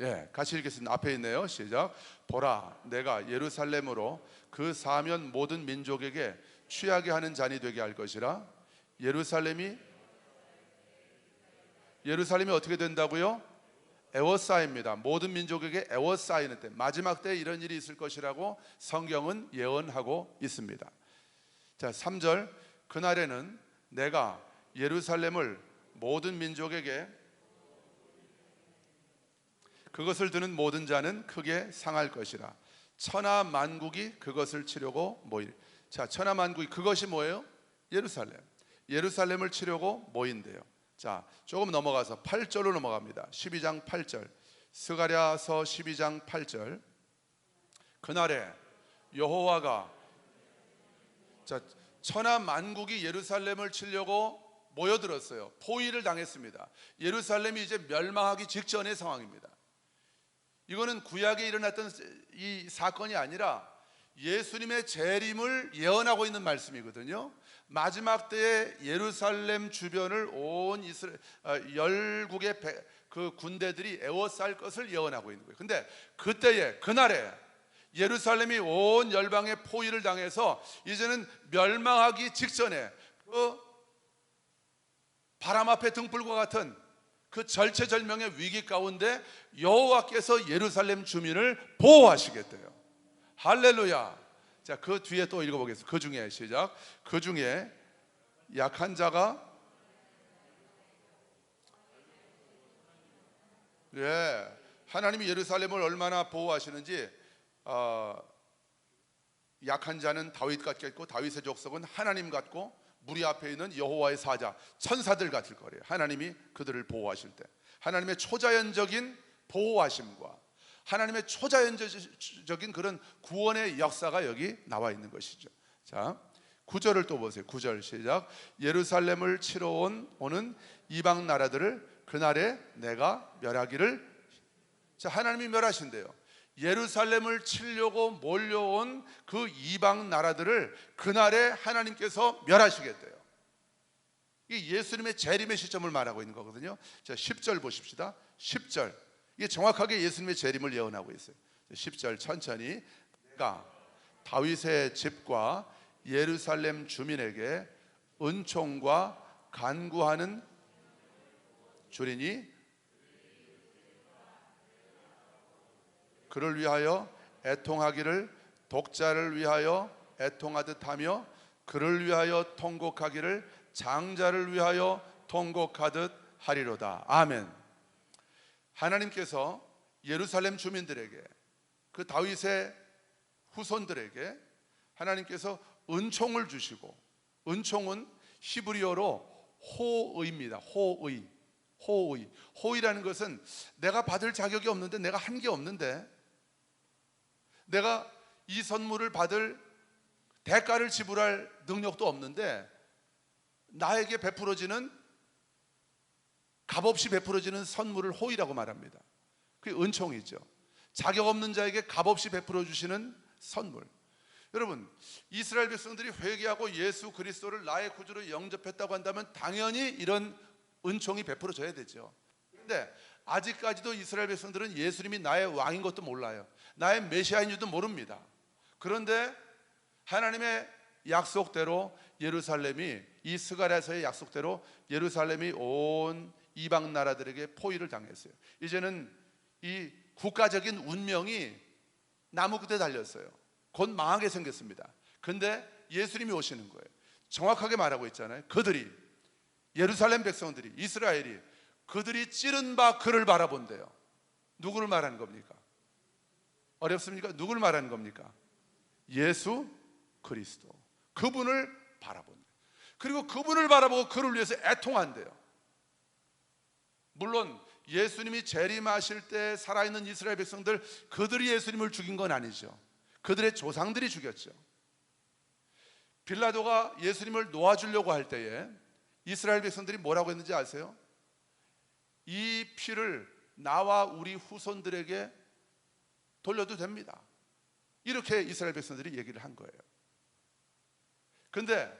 예, 같이 읽겠습니다. 앞에 있네요. 시작. 보라, 내가 예루살렘으로 그 사면 모든 민족에게 취하게 하는 잔이 되게 할 것이라. 예루살렘이 어떻게 된다고요? 에워싸입니다. 모든 민족에게 에워싸이는 때, 마지막 때에 이런 일이 있을 것이라고 성경은 예언하고 있습니다. 자, 3절. 그날에는 내가 예루살렘을 모든 민족에게, 그것을 드는 모든 자는 크게 상할 것이라. 천하 만국이 그것을 치려고 모일. 자, 천하 만국이, 그것이 뭐예요? 예루살렘을 치려고 모인대요. 자, 조금 넘어가서 8절로 넘어갑니다. 12장 8절. 스가랴서 12장 8절. 그날에 여호와가, 자, 천하 만국이 예루살렘을 치려고 모여들었어요. 포위를 당했습니다. 예루살렘이 이제 멸망하기 직전의 상황입니다. 이거는 구약에 일어났던 이 사건이 아니라 예수님의 재림을 예언하고 있는 말씀이거든요. 마지막 때에 예루살렘 주변을 온 열국의 그 군대들이 에워쌀 것을 예언하고 있는 거예요. 근데 그날에 예루살렘이 온 열방의 포위를 당해서 이제는 멸망하기 직전에 그 바람 앞에 등불과 같은 그 절체절명의 위기 가운데 여호와께서 예루살렘 주민을 보호하시겠대요. 할렐루야. 자, 그 뒤에 또 읽어보겠습니다. 그 중에, 시작. 그 중에 약한 자가, 예, 하나님이 예루살렘을 얼마나 보호하시는지, 약한 자는 다윗 같겠고 다윗의 족속은 하나님 같고 무리 앞에 있는 여호와의 사자, 천사들 같을 거래요. 하나님이 그들을 보호하실 때 하나님의 초자연적인 보호하심과 하나님의 초자연적인 그런 구원의 역사가 여기 나와 있는 것이죠. 자, 9절을 또 보세요. 9절 시작. 예루살렘을 치러 오는 이방 나라들을 그날에 내가 멸하기를. 자, 하나님이 멸하신대요. 예루살렘을 치려고 몰려온 그 이방 나라들을 그날에 하나님께서 멸하시겠대요. 이 예수님의 재림의 시점을 말하고 있는 거거든요. 자, 10절 보십시다. 10절. 이게 정확하게 예수님의 재림을 예언하고 있어요. 10절 천천히. 내가 다윗의 집과 예루살렘 주민에게 은총과 간구하는 주리니 그를 위하여 애통하기를, 독자를 위하여 애통하듯 하며 그를 위하여 통곡하기를 장자를 위하여 통곡하듯 하리로다. 아멘. 하나님께서 예루살렘 주민들에게, 그 다윗의 후손들에게 하나님께서 은총을 주시고, 은총은 히브리어로 호의입니다. 호의라는 것은 내가 받을 자격이 없는데, 내가 한 게 없는데 내가 이 선물을 받을 대가를 지불할 능력도 없는데 나에게 베풀어지는, 값없이 베풀어지는 선물을 호의라고 말합니다. 그게 은총이죠. 자격 없는 자에게 값없이 베풀어 주시는 선물. 여러분, 이스라엘 백성들이 회개하고 예수 그리스도를 나의 구주로 영접했다고 한다면 당연히 이런 은총이 베풀어져야 되죠. 그런데 아직까지도 이스라엘 백성들은 예수님이 나의 왕인 것도 몰라요. 나의 메시아인 줄도 모릅니다. 그런데 하나님의 약속대로 예루살렘이, 이 스가랴서의 약속대로 예루살렘이 온 이방 나라들에게 포위를 당했어요. 이제는 이 국가적인 운명이 나무 끝에 달렸어요. 곧 망하게 생겼습니다. 근데 예수님이 오시는 거예요. 정확하게 말하고 있잖아요. 그들이, 예루살렘 백성들이, 이스라엘이 그들이 찌른 바 그를 바라본대요. 누구를 말하는 겁니까? 어렵습니까? 누구를 말하는 겁니까? 예수 그리스도, 그분을 바라본대요. 그리고 그분을 바라보고 그를 위해서 애통한대요. 물론 예수님이 재림하실 때 살아있는 이스라엘 백성들, 그들이 예수님을 죽인 건 아니죠. 그들의 조상들이 죽였죠. 빌라도가 예수님을 놓아주려고 할 때에 이스라엘 백성들이 뭐라고 했는지 아세요? 이 피를 나와 우리 후손들에게 돌려도 됩니다. 이렇게 이스라엘 백성들이 얘기를 한 거예요. 근데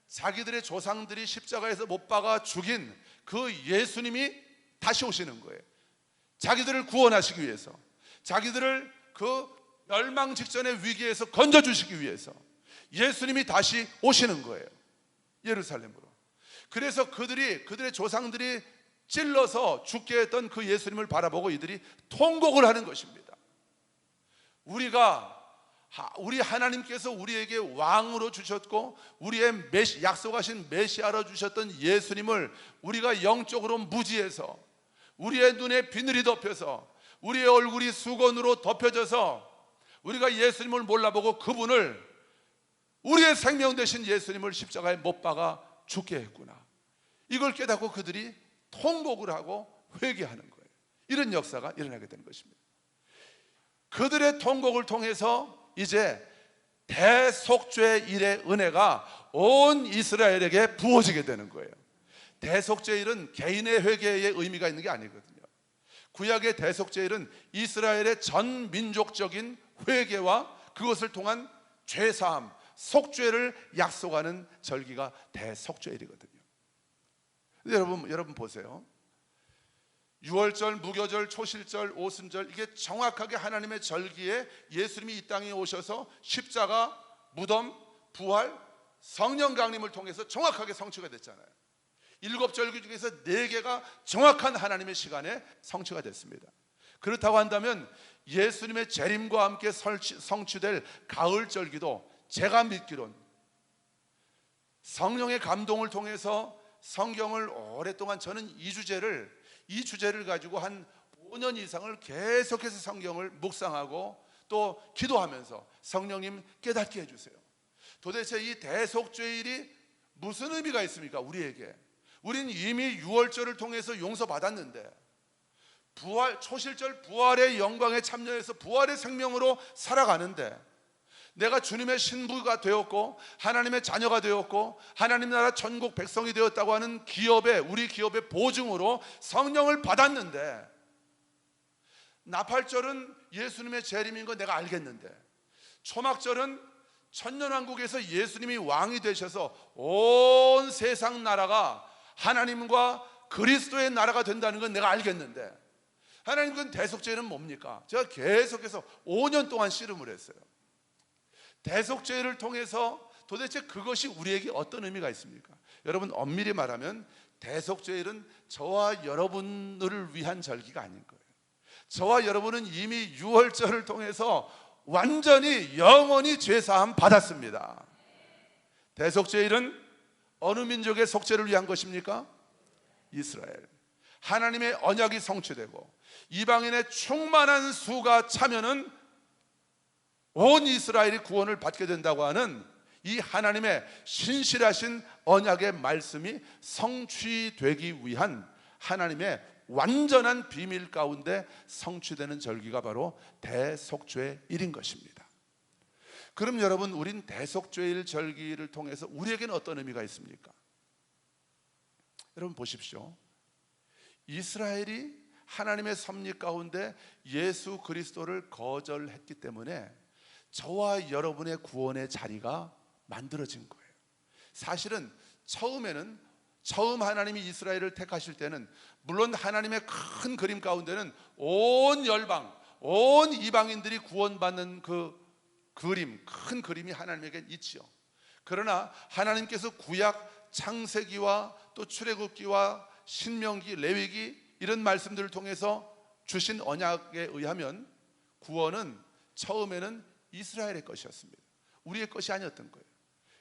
자기들의 조상들이 십자가에서 못 박아 죽인 그 예수님이 다시 오시는 거예요. 자기들을 구원하시기 위해서, 자기들을 그 멸망 직전의 위기에서 건져주시기 위해서 예수님이 다시 오시는 거예요. 예루살렘으로. 그래서 그들의 조상들이 찔러서 죽게 했던 그 예수님을 바라보고 이들이 통곡을 하는 것입니다. 우리 하나님께서 우리에게 왕으로 주셨고 우리의 약속하신 메시아로 주셨던 예수님을 우리가 영적으로 무지해서, 우리의 눈에 비늘이 덮여서, 우리의 얼굴이 수건으로 덮여져서 우리가 예수님을 몰라보고 그분을, 우리의 생명 되신 예수님을 십자가에 못 박아 죽게 했구나. 이걸 깨닫고 그들이 통곡을 하고 회개하는 거예요. 이런 역사가 일어나게 되는 것입니다. 그들의 통곡을 통해서 이제 대속죄 일의 은혜가 온 이스라엘에게 부어지게 되는 거예요. 대속죄 일은 개인의 회개의 의미가 있는 게 아니거든요. 구약의 대속죄 일은 이스라엘의 전 민족적인 회개와 그것을 통한 죄사함, 속죄를 약속하는 절기가 대속죄일이거든요. 여러분 보세요. 유월절, 무교절, 초실절, 오순절, 이게 정확하게 하나님의 절기에 예수님이 이 땅에 오셔서 십자가, 무덤, 부활, 성령 강림을 통해서 정확하게 성취가 됐잖아요. 7절기 중에서 4개가 정확한 하나님의 시간에 성취가 됐습니다. 그렇다고 한다면 예수님의 재림과 함께 성취될 가을절기도 제가 믿기론 성령의 감동을 통해서 성경을 오랫동안 저는 이 주제를 가지고 한 5년 이상을 계속해서 성경을 묵상하고 또 기도하면서 성령님 깨닫게 해주세요. 도대체 이 대속죄일이 무슨 의미가 있습니까? 우리에게. 우린 이미 유월절을 통해서 용서받았는데, 초실절 부활의 영광에 참여해서 부활의 생명으로 살아가는데, 내가 주님의 신부가 되었고 하나님의 자녀가 되었고 하나님 나라 전국 백성이 되었다고 하는 우리 기업의 보증으로 성령을 받았는데, 나팔절은 예수님의 재림인 거 내가 알겠는데, 초막절은 천년왕국에서 예수님이 왕이 되셔서 온 세상 나라가 하나님과 그리스도의 나라가 된다는 건 내가 알겠는데, 하나님 그 대속죄는 뭡니까? 제가 계속해서 5년 동안 씨름을 했어요. 대속죄를 통해서 도대체 그것이 우리에게 어떤 의미가 있습니까? 여러분, 엄밀히 말하면 대속죄일은 저와 여러분을 위한 절기가 아닌 거예요. 저와 여러분은 이미 유월절을 통해서 완전히 영원히 죄사함 받았습니다. 대속죄일은 어느 민족의 속죄를 위한 것입니까? 이스라엘. 하나님의 언약이 성취되고 이방인의 충만한 수가 차면은 온 이스라엘이 구원을 받게 된다고 하는 이 하나님의 신실하신 언약의 말씀이 성취되기 위한 하나님의 완전한 비밀 가운데 성취되는 절기가 바로 대속죄일인 것입니다. 그럼 여러분, 우린 대속죄일 절기를 통해서 우리에게는 어떤 의미가 있습니까? 여러분 보십시오. 이스라엘이 하나님의 섭리 가운데 예수 그리스도를 거절했기 때문에 저와 여러분의 구원의 자리가 만들어진 거예요. 사실은 처음 하나님이 이스라엘을 택하실 때는 물론 하나님의 큰 그림 가운데는 온 열방, 온 이방인들이 구원받는 그 그림, 큰 그림이 하나님에게 있지요. 그러나 하나님께서 구약 창세기와 또 출애굽기와 신명기, 레위기 이런 말씀들을 통해서 주신 언약에 의하면 구원은 처음에는 이스라엘의 것이었습니다. 우리의 것이 아니었던 거예요.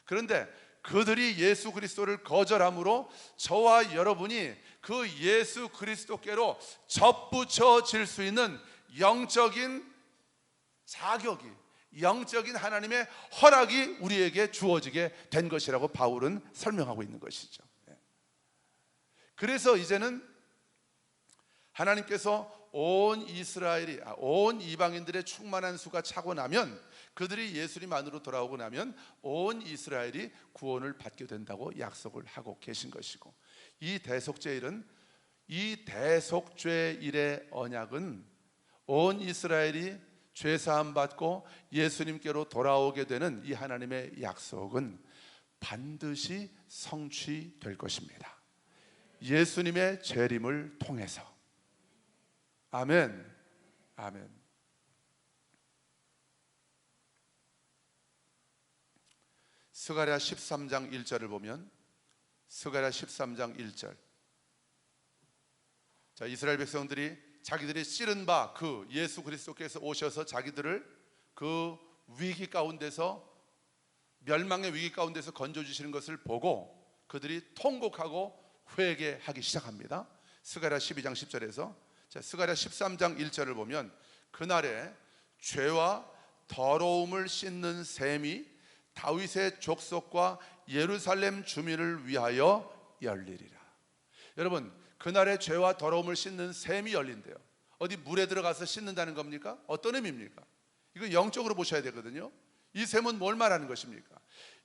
그런데 그들이 예수 그리스도를 거절함으로 저와 여러분이 그 예수 그리스도께로 접붙여질 수 있는 영적인 자격이, 영적인 하나님의 허락이 우리에게 주어지게 된 것이라고 바울은 설명하고 있는 것이죠. 그래서 이제는 하나님께서 온 이방인들의 충만한 수가 차고 나면, 그들이 예수님 안으로 돌아오고 나면 온 이스라엘이 구원을 받게 된다고 약속을 하고 계신 것이고, 이 대속죄일의 언약은 온 이스라엘이 죄사함 받고 예수님께로 돌아오게 되는 이 하나님의 약속은 반드시 성취될 것입니다. 예수님의 재림을 통해서. 아멘. 아멘. 스가랴 13장 1절을 보면, 스가랴 13장 1절, 자, 이스라엘 백성들이 자기들이 찌른 바 그 예수 그리스도께서 오셔서 자기들을 그 위기 가운데서, 멸망의 위기 가운데서 건져주시는 것을 보고 그들이 통곡하고 회개하기 시작합니다. 스가랴 12장 10절에서 자, 스가랴 13장 1절을 보면, 그날에 죄와 더러움을 씻는 샘이 다윗의 족속과 예루살렘 주민을 위하여 열리리라. 여러분, 그날에 죄와 더러움을 씻는 샘이 열린대요. 어디 물에 들어가서 씻는다는 겁니까? 어떤 의미입니까? 이거 영적으로 보셔야 되거든요. 이 샘은 뭘 말하는 것입니까?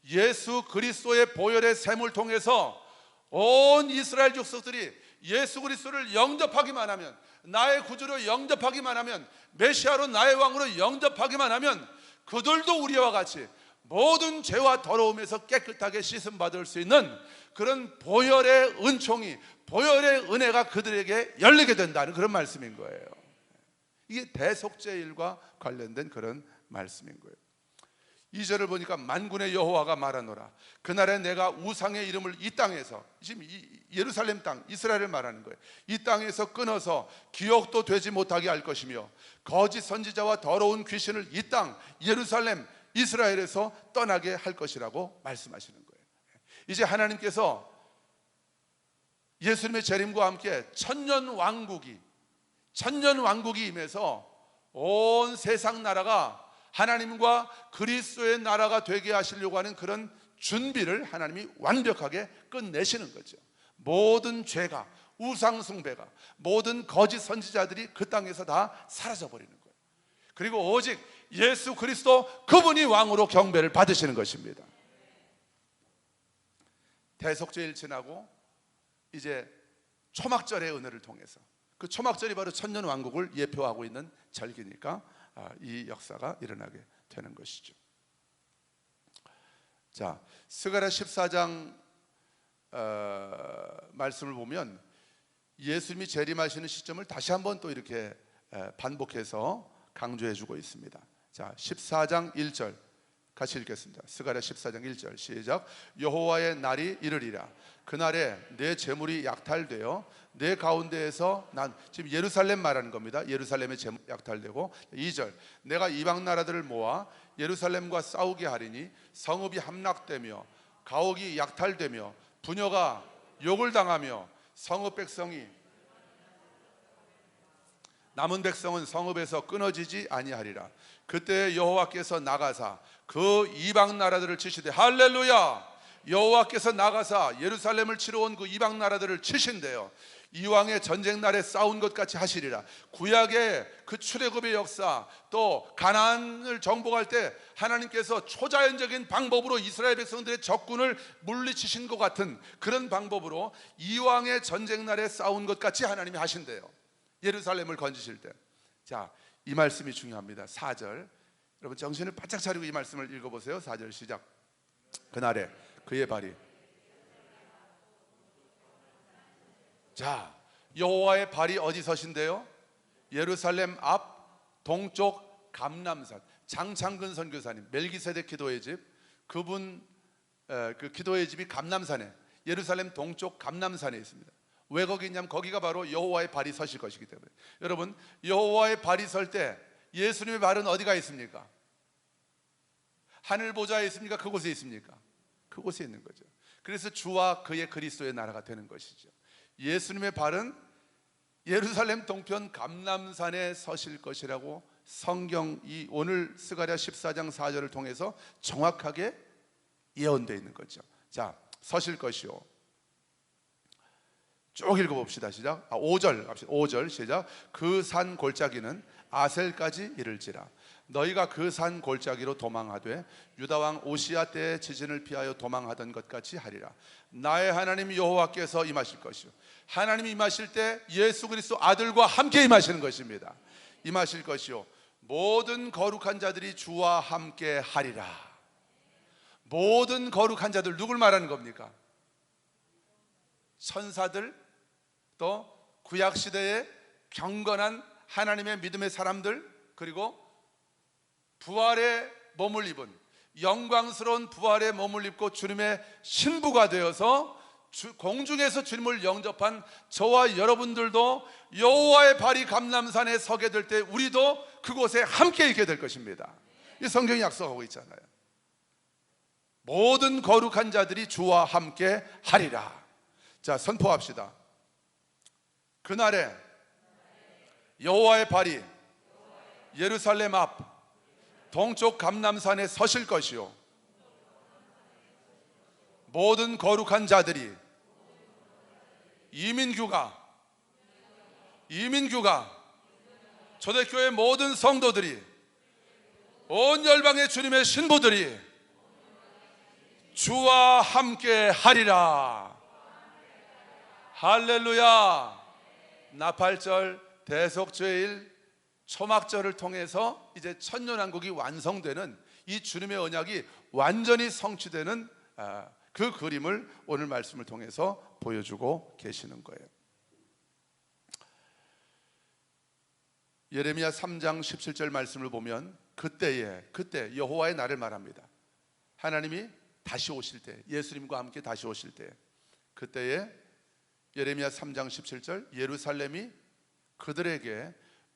예수 그리스도의 보혈의 샘을 통해서 온 이스라엘 족속들이 예수 그리스도를 영접하기만 하면, 나의 구주로 영접하기만 하면, 메시아로 나의 왕으로 영접하기만 하면 그들도 우리와 같이 모든 죄와 더러움에서 깨끗하게 씻음 받을 수 있는 그런 보혈의 은총이, 보혈의 은혜가 그들에게 열리게 된다는 그런 말씀인 거예요. 이게 대속죄일과 관련된 그런 말씀인 거예요. 2절을 보니까 만군의 여호와가 말하노라. 그날에 내가 우상의 이름을 이 땅에서, 지금 예루살렘 땅, 이스라엘을 말하는 거예요. 이 땅에서 끊어서 기억도 되지 못하게 할 것이며, 거짓 선지자와 더러운 귀신을 이 땅 예루살렘 이스라엘에서 떠나게 할 것이라고 말씀하시는 거예요. 이제 하나님께서 예수님의 재림과 함께 천년 왕국이 임해서 온 세상 나라가 하나님과 그리스도의 나라가 되게 하시려고 하는 그런 준비를 하나님이 완벽하게 끝내시는 거죠. 모든 죄가, 우상 숭배가, 모든 거짓 선지자들이 그 땅에서 다 사라져 버리는 거예요. 그리고 오직 예수 그리스도 그분이 왕으로 경배를 받으시는 것입니다. 대속죄일 지나고 이제 초막절의 은혜를 통해서, 그 초막절이 바로 천년 왕국을 예표하고 있는 절기니까 이 역사가 일어나게 되는 것이죠. 자, 스가랴 14장 말씀을 보면 예수님이 재림하시는 시점을 다시 한번 또 이렇게 반복해서 강조해 주고 있습니다. 자, 14장 1절 같이 읽겠습니다. 스가랴 14장 1절 시작. 여호와의 날이 이르리라. 그날에 내 재물이 약탈되어 내 가운데에서, 난 지금 예루살렘 말하는 겁니다. 예루살렘의 재물이 약탈되고, 2절 내가 이방 나라들을 모아 예루살렘과 싸우게 하리니 성읍이 함락되며 가옥이 약탈되며 부녀가 욕을 당하며 성읍 백성이, 남은 백성은 성읍에서 끊어지지 아니하리라. 그때 여호와께서 나가사 그 이방 나라들을 치시되, 할렐루야, 여호와께서 나가사 예루살렘을 치러 온 그 이방 나라들을 치신대요. 이왕의 전쟁 날에 싸운 것 같이 하시리라. 구약의 그 출애굽의 역사, 또 가나안을 정복할 때 하나님께서 초자연적인 방법으로 이스라엘 백성들의 적군을 물리치신 것 같은 그런 방법으로 이왕의 전쟁 날에 싸운 것 같이 하나님이 하신대요. 예루살렘을 건지실 때. 자, 이 말씀이 중요합니다. 4절, 여러분 정신을 바짝 차리고 이 말씀을 읽어보세요. 4절 시작. 그날에 그의 발이, 자, 여호와의 발이 어디 서신대요? 예루살렘 앞 동쪽 감람산. 장창근 선교사님, 멜기세덱 기도의 집, 그분 그 기도의 집이 감람산에, 예루살렘 동쪽 감람산에 있습니다. 왜 거기 있냐면 거기가 바로 여호와의 발이 서실 것이기 때문에. 여러분, 여호와의 발이 설 때 예수님의 발은 어디가 있습니까? 하늘 보좌에 있습니까? 그곳에 있습니까? 그곳에 있는 거죠. 그래서 주와 그의 그리스도의 나라가 되는 것이죠. 예수님의 발은 예루살렘 동편 감람산에 서실 것이라고 성경이 오늘 스가랴 14장 4절을 통해서 정확하게 예언되어 있는 거죠. 자, 서실 것이요. 쭉 읽어봅시다. 시작. 5절 갑시다. 5절 시작. 그 산 골짜기는 아셀까지 이를지라. 너희가 그 산 골짜기로 도망하되 유다 왕 오시아 때의 지진을 피하여 도망하던 것 같이 하리라. 나의 하나님 여호와께서 임하실 것이요. 하나님이 임하실 때 예수 그리스도 아들과 함께 임하시는 것입니다. 임하실 것이요. 모든 거룩한 자들이 주와 함께 하리라. 모든 거룩한 자들, 누굴 말하는 겁니까? 천사들, 또 구약시대의 경건한 하나님의 믿음의 사람들, 그리고 부활의 몸을 입은, 영광스러운 부활의 몸을 입고 주님의 신부가 되어서 공중에서 주님을 영접한 저와 여러분들도 여호와의 발이 감람산에 서게 될 때 우리도 그곳에 함께 있게 될 것입니다. 이 성경이 약속하고 있잖아요. 모든 거룩한 자들이 주와 함께 하리라. 자, 선포합시다. 그날에 여호와의 발이 예루살렘 앞 동쪽 감람산에 서실 것이요. 모든 거룩한 자들이, 이민규가, 초대교회 모든 성도들이, 온 열방의 주님의 신부들이 주와 함께 하리라. 할렐루야. 나팔절, 대속죄일, 초막절을 통해서 이제 천년왕국이 완성되는, 이 주님의 언약이 완전히 성취되는 그 그림을 오늘 말씀을 통해서 보여주고 계시는 거예요. 예레미야 3장 17절 말씀을 보면 그때 여호와의 날을 말합니다. 하나님이 다시 오실 때, 예수님과 함께 다시 오실 때, 그때에 예레미야 3장 17절, 예루살렘이 그들에게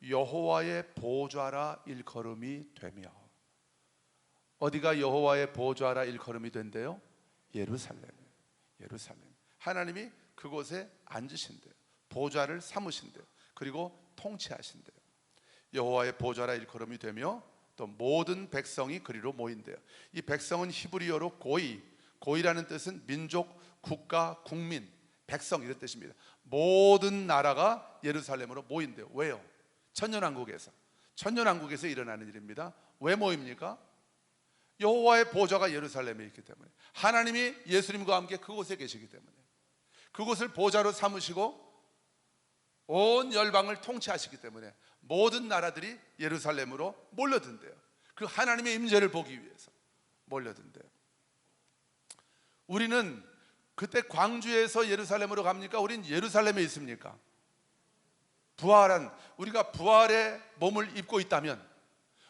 여호와의 보좌라 일컬음이 되며. 어디가 여호와의 보좌라 일컬음이 된대요? 예루살렘. 하나님이 그곳에 앉으신대요. 보좌를 삼으신대요. 그리고 통치하신대요. 여호와의 보좌라 일컬음이 되며 또 모든 백성이 그리로 모인대요. 이 백성은 히브리어로 고이라는 뜻은 민족, 국가, 국민, 백성 이런 뜻입니다. 모든 나라가 예루살렘으로 모인대요. 왜요? 천년왕국에서 일어나는 일입니다. 왜 모입니까? 여호와의 보좌가 예루살렘에 있기 때문에, 하나님이 예수님과 함께 그곳에 계시기 때문에, 그곳을 보좌로 삼으시고 온 열방을 통치하시기 때문에 모든 나라들이 예루살렘으로 몰려든대요. 그 하나님의 임재를 보기 위해서 몰려든대요. 우리는 그때 광주에서 예루살렘으로 갑니까? 우린 예루살렘에 있습니까? 우리가 부활의 몸을 입고 있다면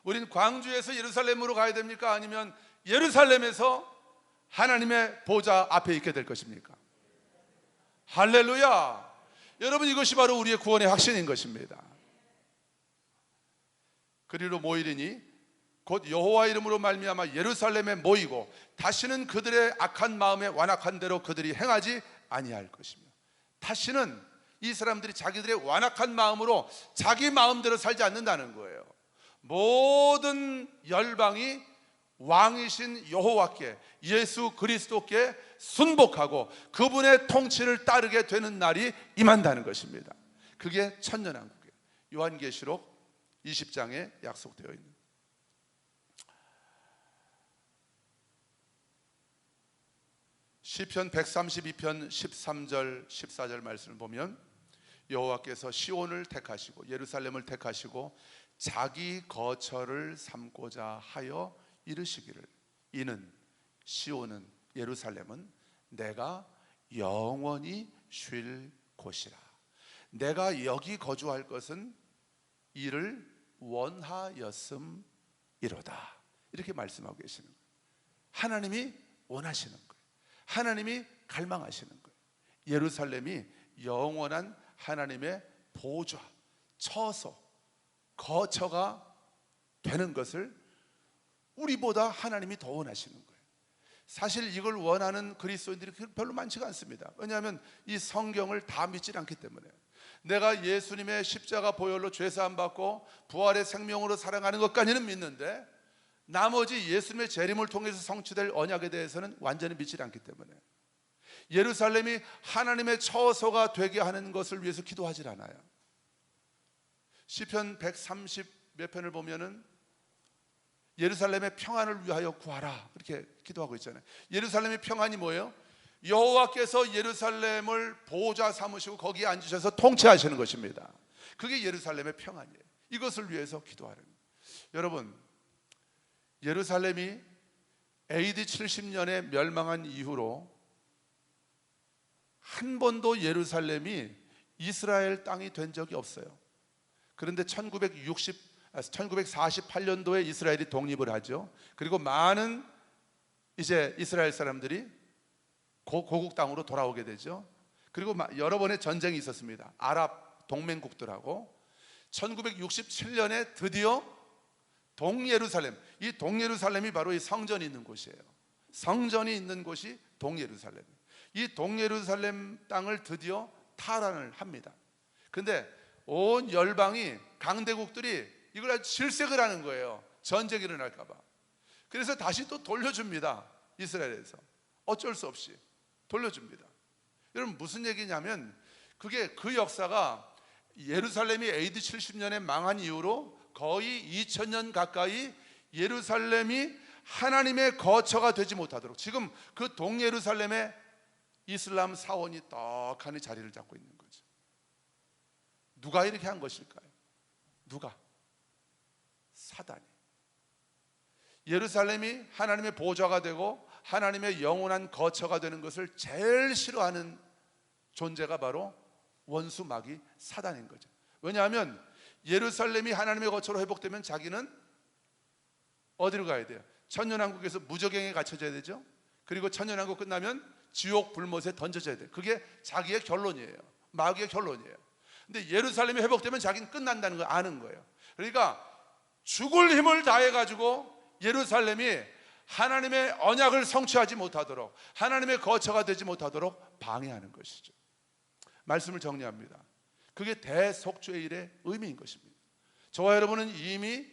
우린 광주에서 예루살렘으로 가야 됩니까? 아니면 예루살렘에서 하나님의 보좌 앞에 있게 될 것입니까? 할렐루야. 여러분, 이것이 바로 우리의 구원의 확신인 것입니다. 그리로 모이리니 곧 여호와 이름으로 말미암아 예루살렘에 모이고 다시는 그들의 악한 마음에 완악한 대로 그들이 행하지 아니할 것이며. 다시는 이 사람들이 자기들의 완악한 마음으로 자기 마음대로 살지 않는다는 거예요. 모든 열방이 왕이신 여호와께, 예수 그리스도께 순복하고 그분의 통치를 따르게 되는 날이 임한다는 것입니다. 그게 천년왕국이에요. 요한계시록 20장에 약속되어 있는. 시편 132편 13절 14절 말씀을 보면 여호와께서 시온을 택하시고 예루살렘을 택하시고 자기 거처를 삼고자 하여 이르시기를, 이는 시온은, 예루살렘은 내가 영원히 쉴 곳이라. 내가 여기 거주할 것은 이를 원하였음이로다. 이렇게 말씀하고 계시는 거예요. 하나님이 원하시는 거예요. 하나님이 갈망하시는 거예요. 예루살렘이 영원한 하나님의 보좌, 처소, 거처가 되는 것을 우리보다 하나님이 더 원하시는 거예요. 사실 이걸 원하는 그리스도인들이 별로 많지가 않습니다. 왜냐하면 이 성경을 다 믿지 않기 때문에. 내가 예수님의 십자가 보혈로 죄사함 받고 부활의 생명으로 살아가는 것까지는 믿는데 나머지 예수님의 재림을 통해서 성취될 언약에 대해서는 완전히 믿지 않기 때문에 예루살렘이 하나님의 처소가 되게 하는 것을 위해서 기도하지 않아요. 시편 130 몇 편을 보면은 예루살렘의 평안을 위하여 구하라 이렇게 기도하고 있잖아요. 예루살렘의 평안이 뭐예요? 여호와께서 예루살렘을 보좌 삼으시고 거기에 앉으셔서 통치하시는 것입니다. 그게 예루살렘의 평안이에요. 이것을 위해서 기도하는 거예요. 여러분, 예루살렘이 AD 70년에 멸망한 이후로 한 번도 예루살렘이 이스라엘 땅이 된 적이 없어요. 그런데 1948년도에 이스라엘이 독립을 하죠. 그리고 많은 이제 이스라엘 사람들이 고국 땅으로 돌아오게 되죠. 그리고 여러 번의 전쟁이 있었습니다. 아랍 동맹국들하고. 1967년에 드디어 동예루살렘, 이 동예루살렘이 바로 이 성전이 있는 곳이에요. 성전이 있는 곳이 동예루살렘. 이 동예루살렘 땅을 드디어 탈환을 합니다. 근데 온 열방이, 강대국들이 이걸 아주 질색을 하는 거예요. 전쟁이 일어날까 봐. 그래서 다시 또 돌려줍니다. 이스라엘에서 어쩔 수 없이 돌려줍니다. 여러분, 무슨 얘기냐면 그게 그 역사가 예루살렘이 AD 70년에 망한 이후로 거의 2000년 가까이 예루살렘이 하나님의 거처가 되지 못하도록, 지금 그 동예루살렘에 이슬람 사원이 떡하니 자리를 잡고 있는 거죠. 누가 이렇게 한 것일까요? 누가? 사단이. 예루살렘이 하나님의 보좌가 되고 하나님의 영원한 거처가 되는 것을 제일 싫어하는 존재가 바로 원수 마귀 사단인 거죠. 왜냐하면 예루살렘이 하나님의 거처로 회복되면 자기는 어디로 가야 돼요? 천년왕국에서 무저갱에 갇혀져야 되죠. 그리고 천년왕국 끝나면 지옥 불못에 던져져야 돼요. 그게 자기의 결론이에요. 마귀의 결론이에요. 근데 예루살렘이 회복되면 자기는 끝난다는 걸 아는 거예요. 그러니까 죽을 힘을 다해가지고 예루살렘이 하나님의 언약을 성취하지 못하도록, 하나님의 거처가 되지 못하도록 방해하는 것이죠. 말씀을 정리합니다. 그게 대속죄의 일의 의미인 것입니다. 저와 여러분은 이미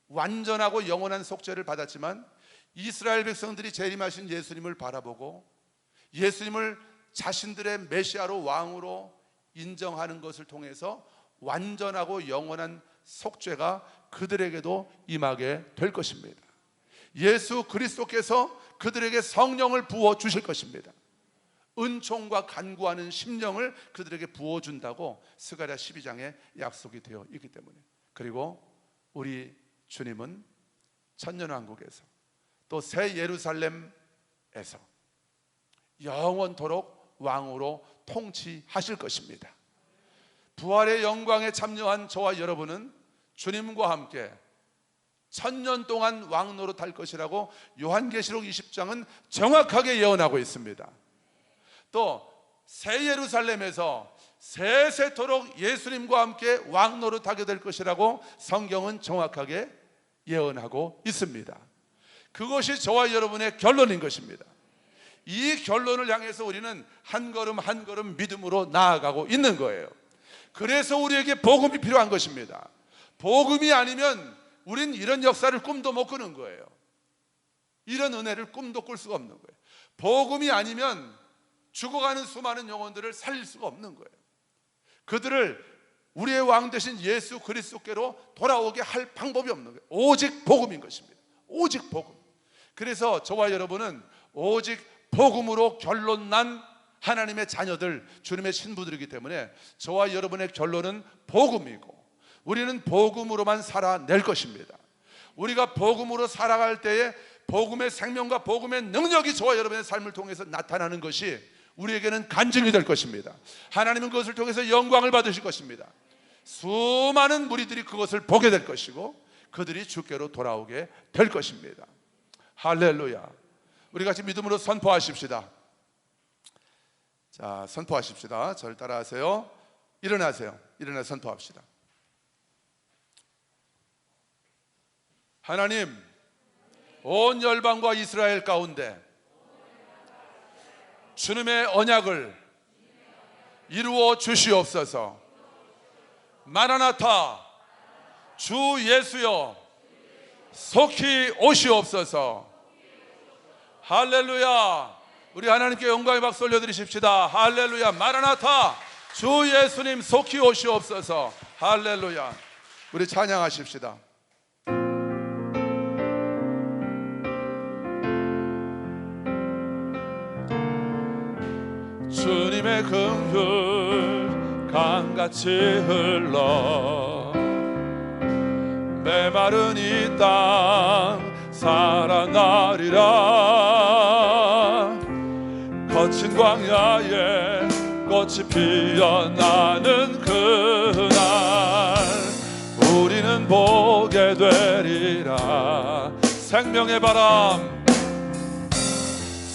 완전하고 영원한 속죄를 받았지만 이스라엘 백성들이 재림하신 예수님을 바라보고 예수님을 자신들의 메시아로, 왕으로 인정하는 것을 통해서 완전하고 영원한 속죄가 그들에게도 임하게 될 것입니다. 예수 그리스도께서 그들에게 성령을 부어 주실 것입니다. 은총과 간구하는 심령을 그들에게 부어준다고 스가랴 12장에 약속이 되어 있기 때문에. 그리고 우리 주님은 천년왕국에서 또 새 예루살렘에서 영원토록 왕으로 통치하실 것입니다. 부활의 영광에 참여한 저와 여러분은 주님과 함께 천년 동안 왕노릇할 것이라고 요한계시록 20장은 정확하게 예언하고 있습니다. 또 새 예루살렘에서 세세토록 예수님과 함께 왕노릇하게 될 것이라고 성경은 정확하게 예언하고 있습니다. 그것이 저와 여러분의 결론인 것입니다. 이 결론을 향해서 우리는 한 걸음 한 걸음 믿음으로 나아가고 있는 거예요. 그래서 우리에게 복음이 필요한 것입니다. 복음이 아니면 우린 이런 역사를 꿈도 못 꾸는 거예요. 이런 은혜를 꿈도 꿀 수가 없는 거예요. 복음이 아니면 죽어가는 수많은 영혼들을 살릴 수가 없는 거예요. 그들을 우리의 왕 되신 예수 그리스도께로 돌아오게 할 방법이 없는 거예요. 오직 복음인 것입니다. 오직 복음. 그래서 저와 여러분은 오직 복음으로 결론난 하나님의 자녀들, 주님의 신부들이기 때문에 저와 여러분의 결론은 복음이고, 우리는 복음으로만 살아낼 것입니다. 우리가 복음으로 살아갈 때에 복음의 생명과 복음의 능력이 저와 여러분의 삶을 통해서 나타나는 것이 우리에게는 간증이 될 것입니다. 하나님은 그것을 통해서 영광을 받으실 것입니다. 수많은 무리들이 그것을 보게 될 것이고 그들이 주께로 돌아오게 될 것입니다. 할렐루야. 우리 같이 믿음으로 선포하십시다. 자, 선포하십시다. 저를 따라하세요. 일어나세요. 일어나 선포합시다. 하나님, 온 열방과 이스라엘 가운데 주님의 언약을 이루어 주시옵소서. 마라나타, 주 예수여 속히 오시옵소서. 할렐루야. 우리 하나님께 영광의 박수 올려드리십시다. 할렐루야. 마라나타, 주 예수님 속히 오시옵소서. 할렐루야. 우리 찬양하십시다. 주님의 긍휼 강같이 흘러 메마른 이 땅 살아나리라. 거친 광야에 꽃이 피어나는 그날 우리는 보게 되리라. 생명의 바람,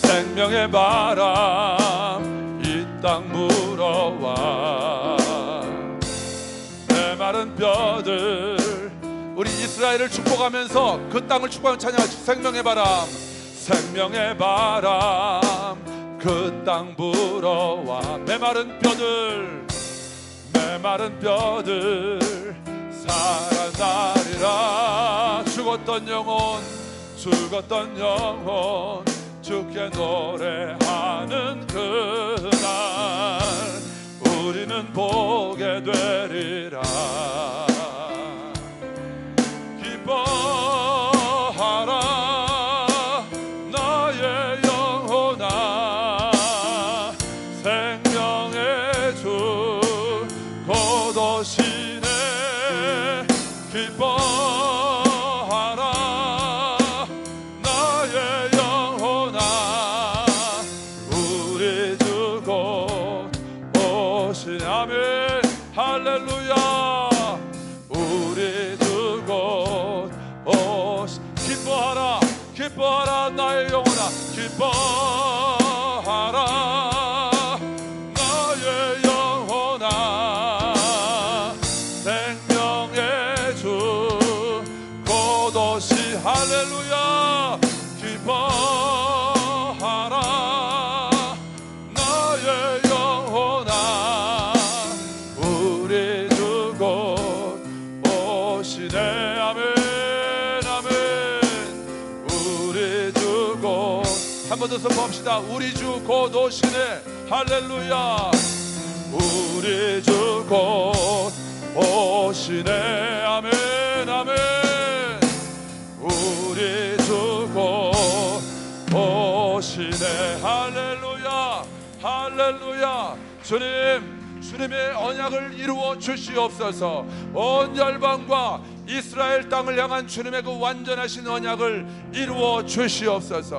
생명의 바람 땅 물어와 메마른 뼈들, 우리 이스라엘을 축복하면서 그 땅을 축복하는 찬양하시. 생명의 바람, 생명의 바람 그 땅 불어와 메마른 뼈들, 메마른 뼈들 살아나리라. 죽었던 영혼, 죽었던 영혼 주께 노래하는 그날 우리는 보게 되리라. 기뻐하라 나의 영혼아, 생명의 주 곧 오시네. 기뻐하라 나의 영혼아, 우리 주 곧 오시네. 아멘. 할렐루야. 우리 주 곧 오시. 기뻐하라, 기뻐하라 나의 영혼아, 기뻐하라 나의 영혼아, 생명의 주 곧 오시. 할렐루야. 기뻐하라 나의 영혼아, 우리 주 곧 오시네. 아멘 아멘. 우리 주 곧, 한 번 더 선포합시다. 우리 주 곧 오시네. 할렐루야. 우리 주 곧 오시네. 아멘 아멘. 우리 주 곧 오시네. 할렐루야 할렐루야. 주님, 주님의 언약을 이루어 주시옵소서. 온 열방과 이스라엘 땅을 향한 주님의 그 완전하신 언약을 이루어 주시옵소서.